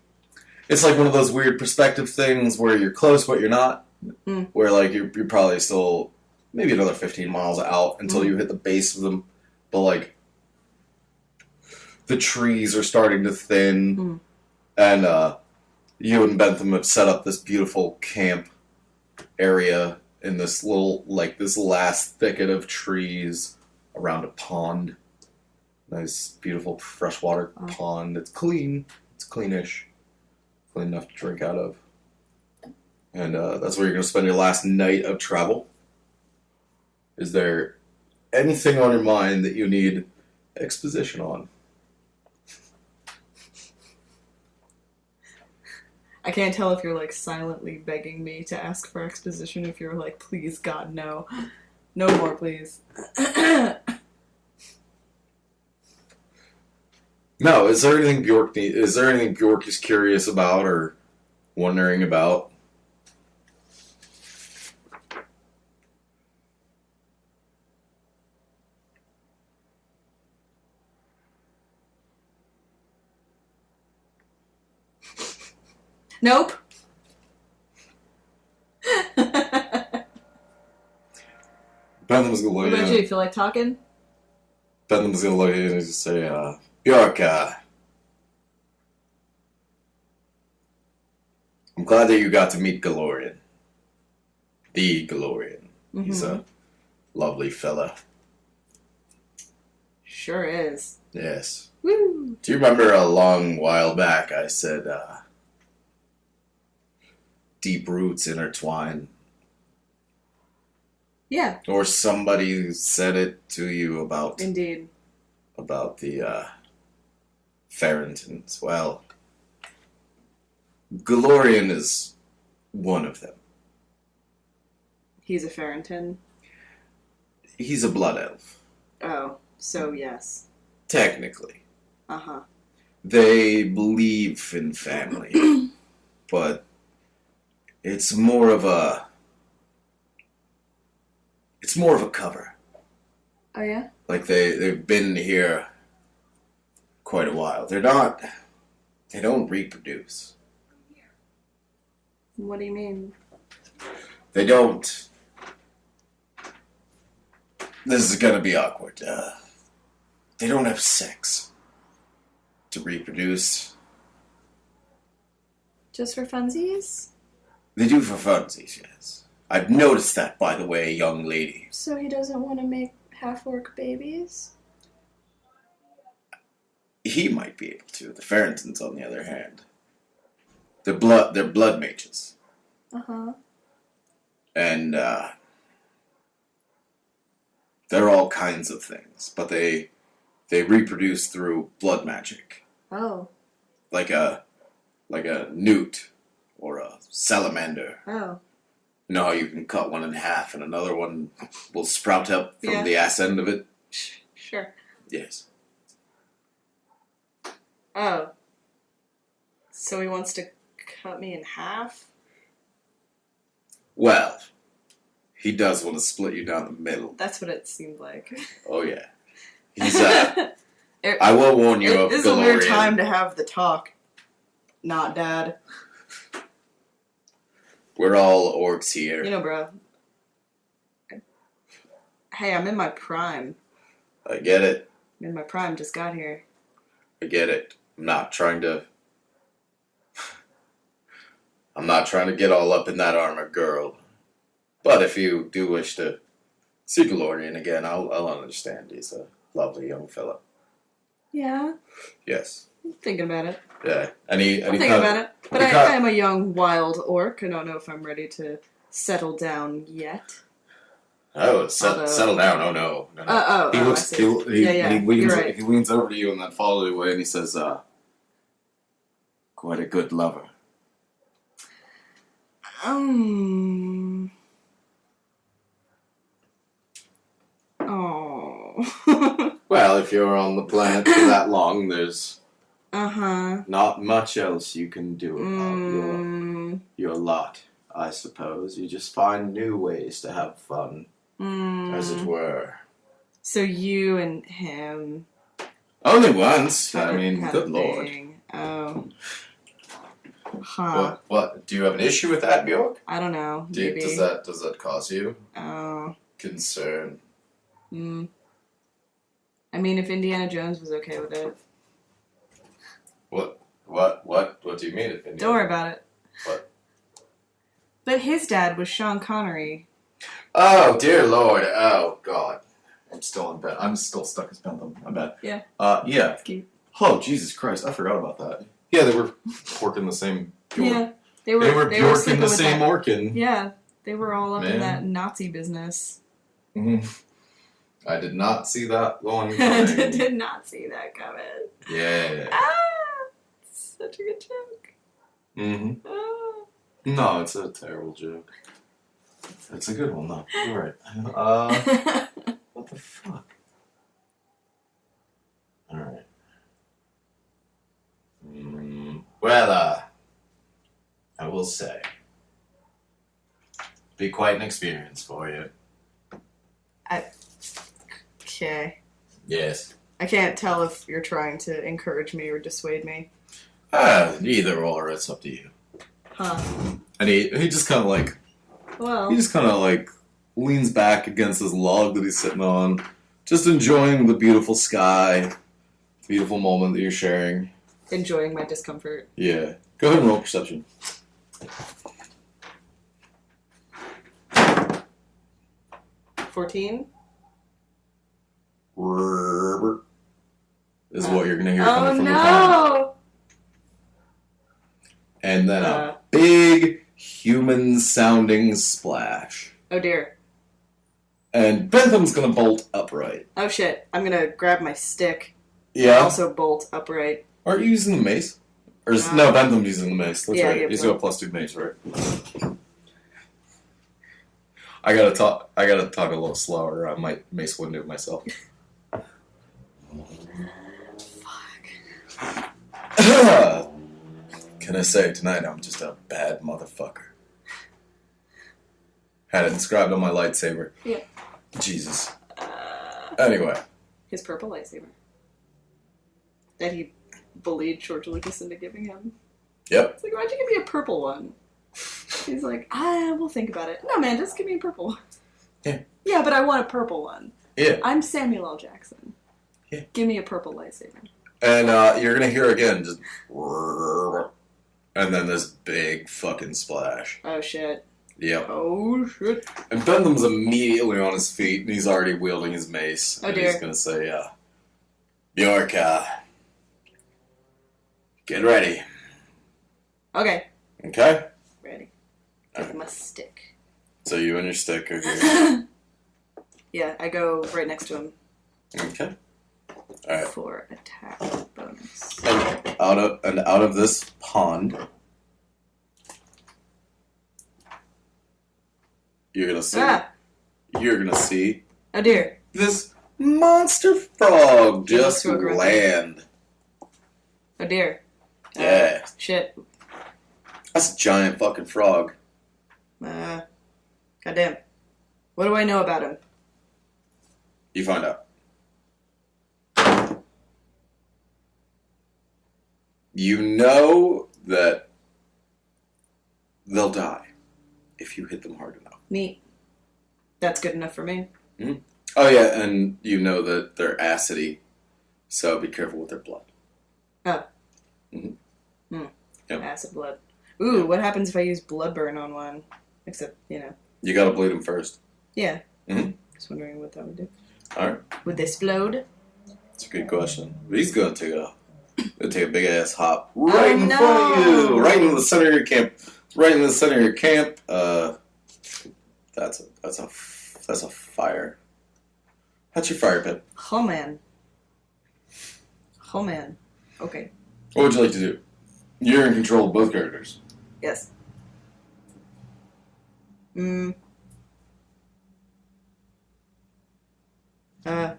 Speaker 1: It's like one of those weird perspective things where you're close but you're not.
Speaker 2: Mm.
Speaker 1: Where like you're probably still maybe another 15 miles out until you hit the base of them, but like the trees are starting to thin, and you and Bentham have set up this beautiful camp area in this this last thicket of trees around a pond. Nice, beautiful freshwater pond. It's clean. It's cleanish. Clean enough to drink out of. And that's where you're going to spend your last night of travel. Is there anything on your mind that you need exposition on?
Speaker 2: I can't tell if you're like silently begging me to ask for exposition. If you're like, please, God, no. No more, please.
Speaker 1: No, is there anything Bjork is curious about or wondering about?
Speaker 2: Nope.
Speaker 1: Bentham's gonna look
Speaker 2: What
Speaker 1: at
Speaker 2: about
Speaker 1: you.
Speaker 2: you? Feel like talking?
Speaker 1: Bentham's gonna look at you and just say, Bjork, I'm glad that you got to meet Galorian. The Galorian.
Speaker 2: Mm-hmm.
Speaker 1: He's a lovely fella.
Speaker 2: Sure is.
Speaker 1: Yes.
Speaker 2: Woo!
Speaker 1: Do you remember a long while back I said, deep roots intertwine?
Speaker 2: Yeah.
Speaker 1: Or somebody said it to you about
Speaker 2: Indeed.
Speaker 1: The Farringtons. Well, Galorian is one of them.
Speaker 2: He's a Farrington.
Speaker 1: He's a blood elf.
Speaker 2: Oh, so yes.
Speaker 1: Technically.
Speaker 2: Uh-huh.
Speaker 1: They believe in family, but it's more of a cover.
Speaker 2: Oh, yeah?
Speaker 1: Like they've been here quite a while. They don't reproduce.
Speaker 2: What do you mean?
Speaker 1: They don't. This is gonna be awkward. They don't have sex to reproduce.
Speaker 2: Just for funsies?
Speaker 1: They do for funsies, yes. I've noticed that, by the way, young lady.
Speaker 2: So he doesn't want to make half-orc babies?
Speaker 1: He might be able to. The Farringtons, on the other hand, they're blood mages.
Speaker 2: Uh-huh.
Speaker 1: And They're all kinds of things, but they reproduce through blood magic,
Speaker 2: Oh.
Speaker 1: like a newt or a salamander.
Speaker 2: Oh.
Speaker 1: You know how you can cut one in half and another one will sprout up from
Speaker 2: Yeah.
Speaker 1: the ass end of it?
Speaker 2: Sure.
Speaker 1: Yes.
Speaker 2: Oh. So he wants to cut me in half?
Speaker 1: Well, he does want to split you down the middle.
Speaker 2: That's what it seemed like.
Speaker 1: Oh, yeah. He's, I will warn you of
Speaker 2: It is a weird
Speaker 1: Galorian.
Speaker 2: time to have the talk. Not Dad.
Speaker 1: We're all orcs here.
Speaker 2: You know, bro. Hey, I'm in my prime.
Speaker 1: I get it.
Speaker 2: I'm in my prime, just got here.
Speaker 1: I get it. I'm not trying to get all up in that armor, girl. But if you do wish to see Galorian again, I'll understand. He's a lovely young fella.
Speaker 2: Yeah,
Speaker 1: Yes.
Speaker 2: I'm thinking about it.
Speaker 1: Yeah. I'm
Speaker 2: Thinking about it. But I am a young wild orc. I don't know if I'm ready to settle down yet.
Speaker 1: Oh, settle down. Oh, no.
Speaker 2: Oh,
Speaker 1: He
Speaker 2: I
Speaker 1: looks.
Speaker 2: see.
Speaker 1: He
Speaker 2: Yeah,
Speaker 1: leans.
Speaker 2: you're right.
Speaker 1: He leans over to you and then follows you away, and he says, "Quite a good lover."
Speaker 2: Oh.
Speaker 1: Well, if you're on the planet for that long, there's
Speaker 2: Uh-huh.
Speaker 1: not much else you can do about your lot, I suppose. You just find new ways to have fun, as it were.
Speaker 2: So you and him.
Speaker 1: Only once. I
Speaker 2: had
Speaker 1: mean,
Speaker 2: a
Speaker 1: good lord.
Speaker 2: thing. Oh. Huh.
Speaker 1: What? Do you have an issue with that, Bjork?
Speaker 2: I don't know. Maybe.
Speaker 1: Does that cause you
Speaker 2: Oh.
Speaker 1: concern?
Speaker 2: I mean, if Indiana Jones was okay with it.
Speaker 1: What do you mean? If
Speaker 2: Don't worry about it.
Speaker 1: What?
Speaker 2: But his dad was Sean Connery.
Speaker 1: Oh dear lord! Oh god! I'm still in bed. I'm still stuck as Bentham. I'm bad.
Speaker 2: Yeah.
Speaker 1: Yeah.
Speaker 2: Cute.
Speaker 1: Oh Jesus Christ! I forgot about that. Yeah, they were porking the same.
Speaker 2: Yeah. They
Speaker 1: They were
Speaker 2: were
Speaker 1: Bjorking
Speaker 2: sleeping
Speaker 1: the
Speaker 2: with
Speaker 1: same
Speaker 2: that.
Speaker 1: Orkin.
Speaker 2: Yeah. They were all up in
Speaker 1: Man.
Speaker 2: that Nazi business.
Speaker 1: I did not see that going.
Speaker 2: Did not see that coming.
Speaker 1: Yeah.
Speaker 2: Ah! Such a good joke. Ah.
Speaker 1: No, it's a terrible joke. It's a good one though. All right. What the fuck? All right. Well, I will say, be quite an experience for you.
Speaker 2: Okay.
Speaker 1: Yes.
Speaker 2: I can't tell if you're trying to encourage me or dissuade me.
Speaker 1: Either or, it's up to you.
Speaker 2: Huh.
Speaker 1: And he just kind of like
Speaker 2: Well.
Speaker 1: leans back against his log that he's sitting on, just enjoying the beautiful sky, beautiful moment that you're sharing.
Speaker 2: Enjoying my discomfort.
Speaker 1: Yeah. Go ahead and roll perception.
Speaker 2: 14?
Speaker 1: Is what you're gonna hear coming from the pond.
Speaker 2: no!
Speaker 1: And then a big human-sounding splash.
Speaker 2: Oh dear.
Speaker 1: And Bentham's gonna bolt upright.
Speaker 2: Oh shit. I'm gonna grab my stick.
Speaker 1: Yeah.
Speaker 2: Also bolt upright.
Speaker 1: Are you using the mace? Or no, Bentham's using the mace. That's
Speaker 2: Yeah,
Speaker 1: right.
Speaker 2: yeah,
Speaker 1: He's
Speaker 2: both.
Speaker 1: got a +2 mace, right? I gotta talk a little slower. I might mace window myself. Can I say tonight I'm just a bad motherfucker? Had it inscribed on my lightsaber.
Speaker 2: Yeah.
Speaker 1: Jesus. Anyway.
Speaker 2: His purple lightsaber. That he bullied George Lucas into giving him.
Speaker 1: Yep.
Speaker 2: It's like, why'd you give me a purple one? He's like, we'll think about it. No, man, just give me a purple one.
Speaker 1: Yeah.
Speaker 2: Yeah, but I want a purple one.
Speaker 1: Yeah.
Speaker 2: I'm Samuel L. Jackson.
Speaker 1: Yeah.
Speaker 2: Give me a purple lightsaber.
Speaker 1: And you're gonna hear again, just, and then this big fucking splash.
Speaker 2: Oh shit.
Speaker 1: Yep.
Speaker 2: Oh shit.
Speaker 1: And Bentham's immediately on his feet, and he's already wielding his mace.
Speaker 2: Oh,
Speaker 1: and
Speaker 2: dear.
Speaker 1: He's gonna say, Bjork, get ready.
Speaker 2: Okay.
Speaker 1: Okay?
Speaker 2: Ready. With my stick.
Speaker 1: So you and your stick are here.
Speaker 2: Yeah, I go right next to him.
Speaker 1: Okay. All right.
Speaker 2: For attack bonus.
Speaker 1: And out of this pond, you're gonna see. You're gonna see.
Speaker 2: Oh dear.
Speaker 1: This monster frog
Speaker 2: He looks
Speaker 1: just
Speaker 2: so aggressive.
Speaker 1: land.
Speaker 2: Oh dear.
Speaker 1: Yeah.
Speaker 2: Shit.
Speaker 1: That's a giant fucking frog.
Speaker 2: Goddamn. What do I know about him?
Speaker 1: You find out. You know that they'll die if you hit them hard enough.
Speaker 2: Neat. That's good enough for me.
Speaker 1: Mm-hmm. Oh yeah, and you know that they're acidy, so be careful with their blood.
Speaker 2: Oh.
Speaker 1: Mm-hmm. Yep.
Speaker 2: Acid blood. Ooh, what happens if I use blood burn on one? Except,
Speaker 1: You gotta bleed them first.
Speaker 2: Yeah.
Speaker 1: Mm-hmm.
Speaker 2: Just wondering what that would do.
Speaker 1: Alright.
Speaker 2: Would they explode?
Speaker 1: That's a good question. He's gonna take a big ass hop right in
Speaker 2: no.
Speaker 1: front of you, right in the center of your camp. Right in the center of your camp. That's a fire. That's your fire pit.
Speaker 2: Oh man. Okay.
Speaker 1: What would you like to do? You're in control of both characters.
Speaker 2: Yes. I'm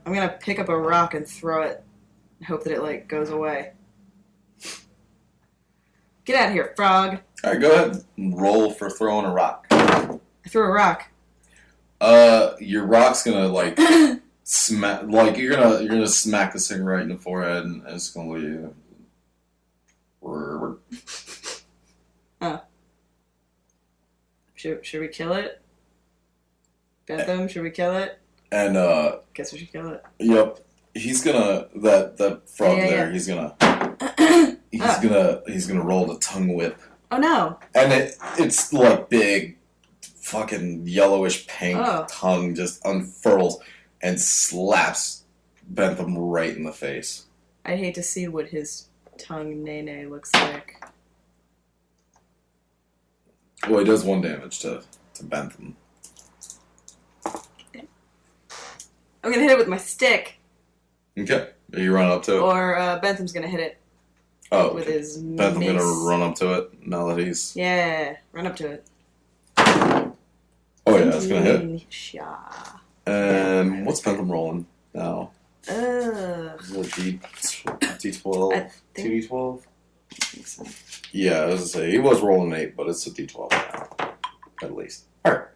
Speaker 2: gonna pick up a rock and throw it. And hope that it, goes away. Get out of here, frog.
Speaker 1: Alright, go ahead and roll for throwing a rock.
Speaker 2: I threw a rock.
Speaker 1: Your rock's gonna, smack, you're gonna smack this thing right in the forehead, and it's gonna leave.
Speaker 2: Should we kill it? Bentham, should we kill it?
Speaker 1: And,
Speaker 2: Guess we should kill it.
Speaker 1: yep. He's gonna, that frog there,
Speaker 2: yeah.
Speaker 1: he's gonna roll the tongue whip.
Speaker 2: Oh no.
Speaker 1: And it's big, fucking yellowish pink tongue just unfurls and slaps Bentham right in the face.
Speaker 2: I'd hate to see what his tongue nay looks like.
Speaker 1: Well, he does 1 damage to Bentham.
Speaker 2: I'm gonna hit it with my stick.
Speaker 1: Okay. You run up to it?
Speaker 2: Or Bentham's gonna hit it with his
Speaker 1: Bentham
Speaker 2: mace.
Speaker 1: gonna run up to it now that he's...
Speaker 2: Yeah, run up to it.
Speaker 1: Oh yeah, that's gonna hit.
Speaker 2: Yeah.
Speaker 1: And what's Bentham rolling now?
Speaker 2: Ugh.
Speaker 1: Is it D12?
Speaker 2: I think
Speaker 1: 2D12?
Speaker 2: I think so.
Speaker 1: Yeah, I was gonna say, he was rolling 8, but it's a D12 now. At least. Alright.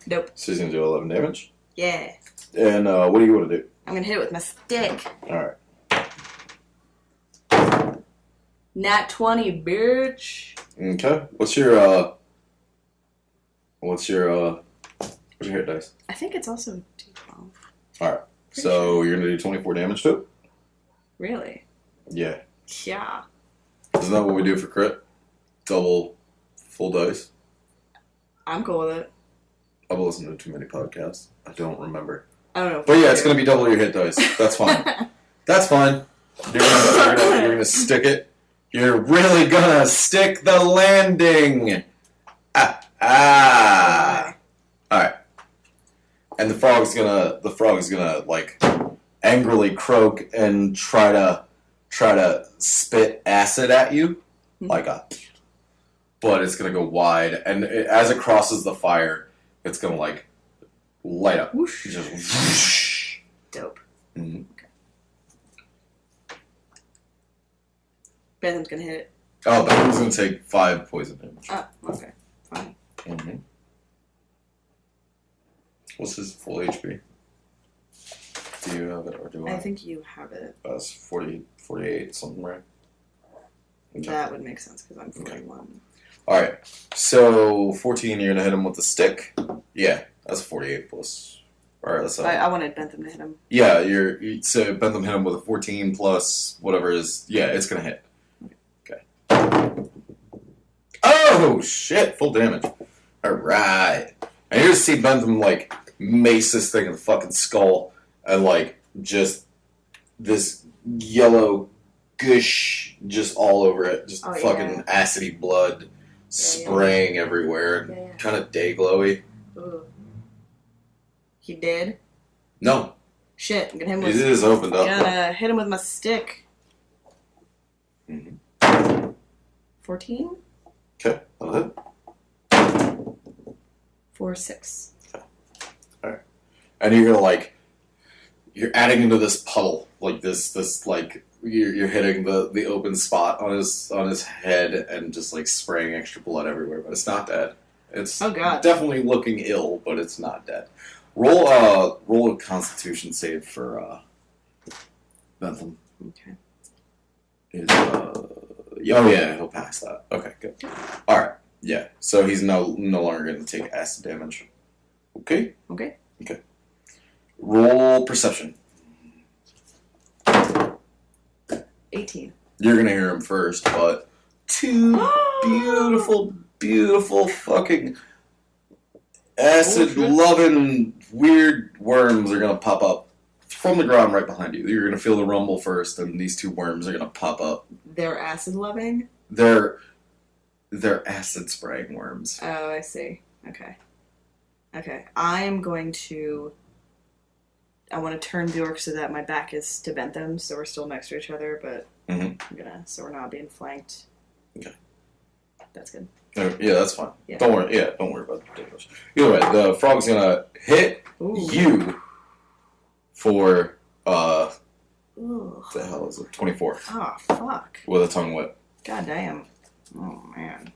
Speaker 2: Nope.
Speaker 1: So he's gonna do 11 damage.
Speaker 2: Yeah.
Speaker 1: And what do you want to do?
Speaker 2: I'm gonna hit it with my stick.
Speaker 1: Alright.
Speaker 2: Nat 20, bitch.
Speaker 1: Okay. What's your hit dice?
Speaker 2: I think it's also D12.
Speaker 1: Alright.
Speaker 2: Pretty
Speaker 1: So you're gonna do 24 damage to it?
Speaker 2: Really?
Speaker 1: Yeah.
Speaker 2: Yeah.
Speaker 1: Isn't that what we do for crit? Double full dice?
Speaker 2: I'm cool with it.
Speaker 1: I've listened to too many podcasts. I don't remember.
Speaker 2: I don't know.
Speaker 1: But yeah, it's gonna be double your hit dice. That's fine. That's fine. You're gonna stick it. You're really gonna stick the landing. Alright. And the frog is gonna angrily croak and try to spit acid at you. But it's gonna go wide, and as it crosses the fire, it's gonna light up.
Speaker 2: Whoosh.
Speaker 1: Just whoosh.
Speaker 2: Dope.
Speaker 1: Mm-hmm.
Speaker 2: Bentham's gonna hit it.
Speaker 1: Oh, that one's gonna take 5 poison damage.
Speaker 2: Oh, okay. Fine.
Speaker 1: Mm-hmm. What's his full HP? Do you have it, or do I?
Speaker 2: I think you have it.
Speaker 1: It's 40, 48, something, right? Okay.
Speaker 2: That would make sense because I'm 41.
Speaker 1: Alright, so 14, you're gonna hit him with the stick. Yeah, that's 48 plus. Alright, that's
Speaker 2: I wanted Bentham to hit him.
Speaker 1: Yeah, so Bentham hit him with a 14 plus whatever is. Yeah, it's gonna hit. Okay. Oh shit! Full damage. Alright. And you just see Bentham mace this thing in the fucking skull, and just this yellow gush just all over it, just fucking acidy blood spraying everywhere,
Speaker 2: Yeah.
Speaker 1: kind of day glowy.
Speaker 2: Ooh. He dead?
Speaker 1: No.
Speaker 2: Shit, I'm gonna hit him
Speaker 1: It
Speaker 2: with.
Speaker 1: is opened up.
Speaker 2: Gonna hit him with my stick.
Speaker 1: Mm-hmm.
Speaker 2: 14?
Speaker 1: Okay, that'll hit.
Speaker 2: 4, 6.
Speaker 1: Alright. And you're gonna like, you're adding into this puddle, like this like, you're hitting the open spot on his head and just like spraying extra blood everywhere, but it's not dead. It's
Speaker 2: Oh, God.
Speaker 1: definitely looking ill, but it's not dead. Roll a Constitution save for Bentham.
Speaker 2: Okay.
Speaker 1: Oh yeah, he'll pass that. Okay, good. All right, yeah. So he's no longer going to take acid damage. Okay.
Speaker 2: Okay.
Speaker 1: Okay. Roll perception.
Speaker 2: 18.
Speaker 1: You're gonna hear him first, but two beautiful fucking acid-loving weird worms are gonna pop up from the ground right behind you. You're gonna feel the rumble first, and these two worms are gonna pop up.
Speaker 2: They're acid loving?
Speaker 1: They're acid spraying worms.
Speaker 2: Oh, I see. Okay. I'm going to. I want to turn the orc so that my back is to Bentham, so we're still next to each other, but I'm gonna, so we're not being flanked.
Speaker 1: Okay.
Speaker 2: That's good.
Speaker 1: Yeah, that's fine.
Speaker 2: Yeah.
Speaker 1: Don't worry about the damage. Either way, the frog's gonna hit you for
Speaker 2: Ooh.
Speaker 1: the hell is it? 24.
Speaker 2: Oh, fuck.
Speaker 1: With a tongue whip.
Speaker 2: God damn. Oh, man.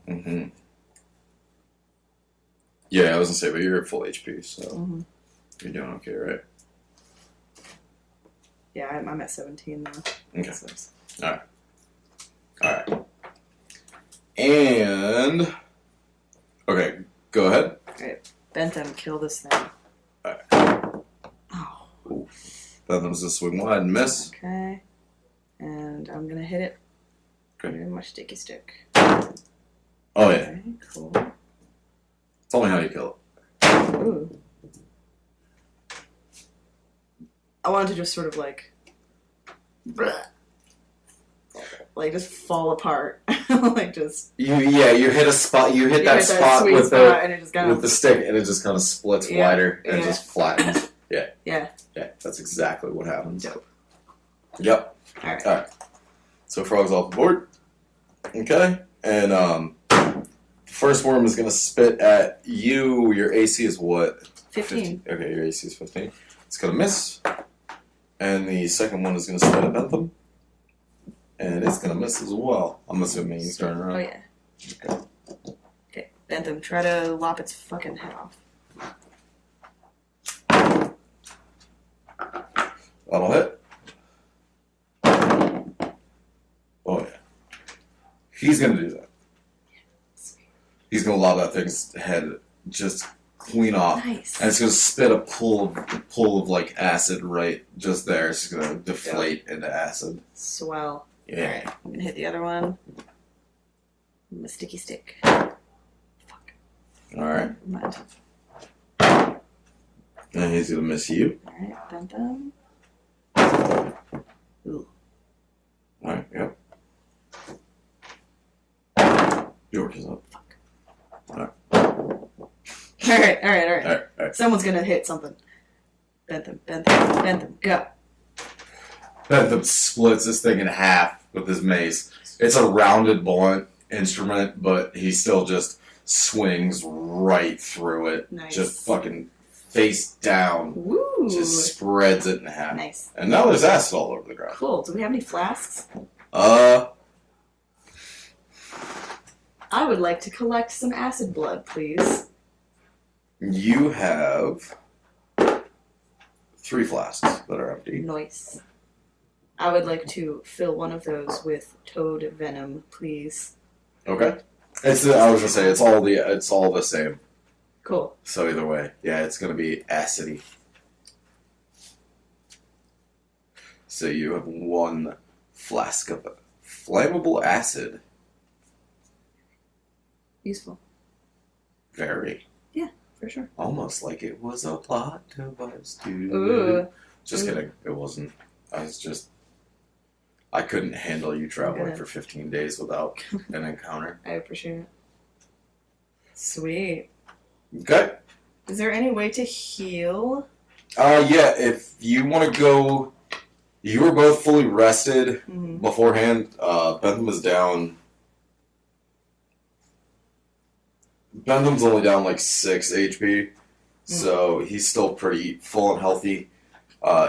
Speaker 1: Mm-hmm. Yeah, I was gonna say, but you're at full HP, so you're doing okay, right?
Speaker 2: Yeah, I'm at 17 now.
Speaker 1: Okay. Alright. And okay, go ahead.
Speaker 2: Alright. Bentham, kill this thing.
Speaker 1: Alright.
Speaker 2: Oh.
Speaker 1: Bentham's gonna swing wide and miss.
Speaker 2: Okay. And I'm gonna hit it.
Speaker 1: Good.
Speaker 2: With my sticky stick.
Speaker 1: Oh yeah.
Speaker 2: Okay, cool.
Speaker 1: Tell me how you kill it.
Speaker 2: Ooh. I wanted to just sort of like just fall apart. Like just
Speaker 1: You hit a spot. You hit that spot
Speaker 2: sweet
Speaker 1: with
Speaker 2: spot and it just
Speaker 1: with the stick, and it just kind of splits wider and just flattens. Yeah. That's exactly what happens.
Speaker 2: Dope.
Speaker 1: Yep.
Speaker 2: All right.
Speaker 1: So frog's off the board. Okay, and the first worm is gonna spit at you. Your AC is what?
Speaker 2: 15.
Speaker 1: Okay, your AC is 15. It's gonna miss. And the second one is gonna spit at Bentham. And it's gonna miss as well. I'm assuming he's turning around.
Speaker 2: Oh yeah. Okay. Bentham, try to lop its fucking head off.
Speaker 1: That'll hit. Oh yeah. He's gonna do that. He's gonna lob that thing's head just clean off.
Speaker 2: Nice.
Speaker 1: And it's gonna spit a pool of like acid right just there. It's just gonna deflate into acid.
Speaker 2: Swell.
Speaker 1: Yeah.
Speaker 2: Alright, I'm gonna hit the other one. My sticky stick. Fuck.
Speaker 1: Alright.
Speaker 2: Mind.
Speaker 1: And he's gonna miss you.
Speaker 2: Alright, Bentham. Ooh.
Speaker 1: Alright, yep. York is up.
Speaker 2: Fuck.
Speaker 1: Alright.
Speaker 2: Alright. Someone's gonna hit something. Bentham, go.
Speaker 1: Bentham splits this thing in half with his mace. It's a rounded, blunt instrument, but he still just swings right through it.
Speaker 2: Nice.
Speaker 1: Just fucking face down.
Speaker 2: Woo.
Speaker 1: Just spreads it in half.
Speaker 2: Nice.
Speaker 1: And now there's acid all over the ground.
Speaker 2: Cool. Do we have any flasks? I would like to collect some acid blood, please.
Speaker 1: You have 3 flasks that are empty.
Speaker 2: Nice. I would like to fill one of those with toad venom, please.
Speaker 1: Okay. I was gonna say it's all the same.
Speaker 2: Cool.
Speaker 1: So either way, yeah, it's gonna be acidy. So you have 1 flask of flammable acid.
Speaker 2: Useful.
Speaker 1: Very.
Speaker 2: Yeah, for sure.
Speaker 1: Almost like it was a plot device, dude.
Speaker 2: Ooh.
Speaker 1: Just kidding. It wasn't. I couldn't handle you traveling for 15 days without an encounter.
Speaker 2: I appreciate it. Sweet.
Speaker 1: Okay.
Speaker 2: Is there any way to heal?
Speaker 1: Yeah, if you want to go, you were both fully rested beforehand. Bentham is down. Bentham's only down like 6 HP, so he's still pretty full and healthy.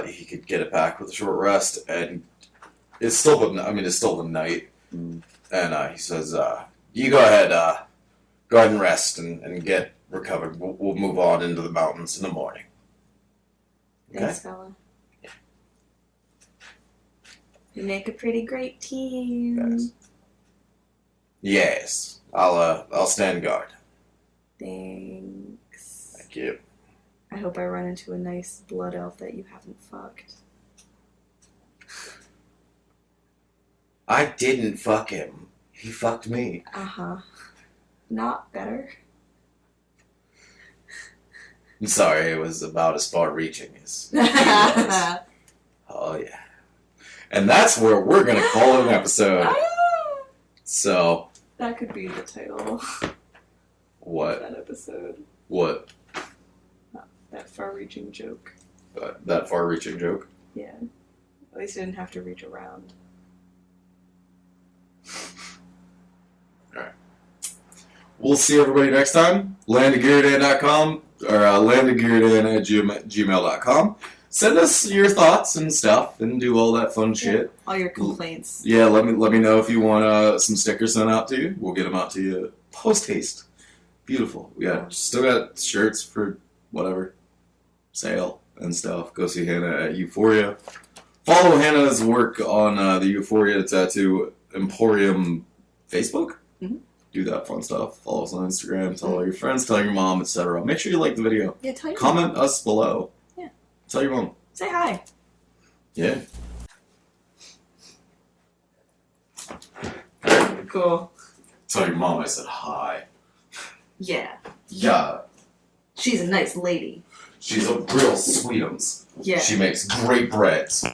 Speaker 1: He could get it back with a short rest, and it's still the night. And he says, "You go ahead and rest and get recovered. We'll move on into the mountains in the morning." Okay?
Speaker 2: Thanks, fella. We make a pretty great team.
Speaker 1: Yes. I'll stand guard.
Speaker 2: Thanks.
Speaker 1: Thank you.
Speaker 2: I hope I run into a nice blood elf that you haven't fucked.
Speaker 1: I didn't fuck him. He fucked me.
Speaker 2: Not better.
Speaker 1: I'm sorry, it was about as far-reaching as he was. Oh, yeah. And that's where we're going to call it an episode. So.
Speaker 2: That could be the title.
Speaker 1: What?
Speaker 2: That episode.
Speaker 1: What?
Speaker 2: That far-reaching joke.
Speaker 1: That far-reaching joke?
Speaker 2: Yeah. At least I didn't have to reach around.
Speaker 1: Alright. We'll see everybody next time. landofgeardan.com or landofgeardan@gmail.com. Send us your thoughts and stuff and do all that fun shit.
Speaker 2: All your complaints.
Speaker 1: Yeah, let me know if you want some stickers sent out to you. We'll get them out to you post haste. Beautiful. We still got shirts for whatever sale and stuff. Go see Hannah at Euphoria. Follow Hannah's work on the Euphoria Tattoo Emporium Facebook. Do that fun stuff. Follow us on Instagram. Tell all your friends. Tell your mom, etc. Make sure you like the video.
Speaker 2: Yeah, tell your
Speaker 1: Comment
Speaker 2: mom.
Speaker 1: us below.
Speaker 2: Yeah.
Speaker 1: Tell your mom.
Speaker 2: Say hi.
Speaker 1: Yeah.
Speaker 2: Cool.
Speaker 1: Tell your mom I said hi.
Speaker 2: Yeah.
Speaker 1: Yeah.
Speaker 2: She's a nice lady.
Speaker 1: She's a real sweetums.
Speaker 2: Yeah.
Speaker 1: She makes great breads.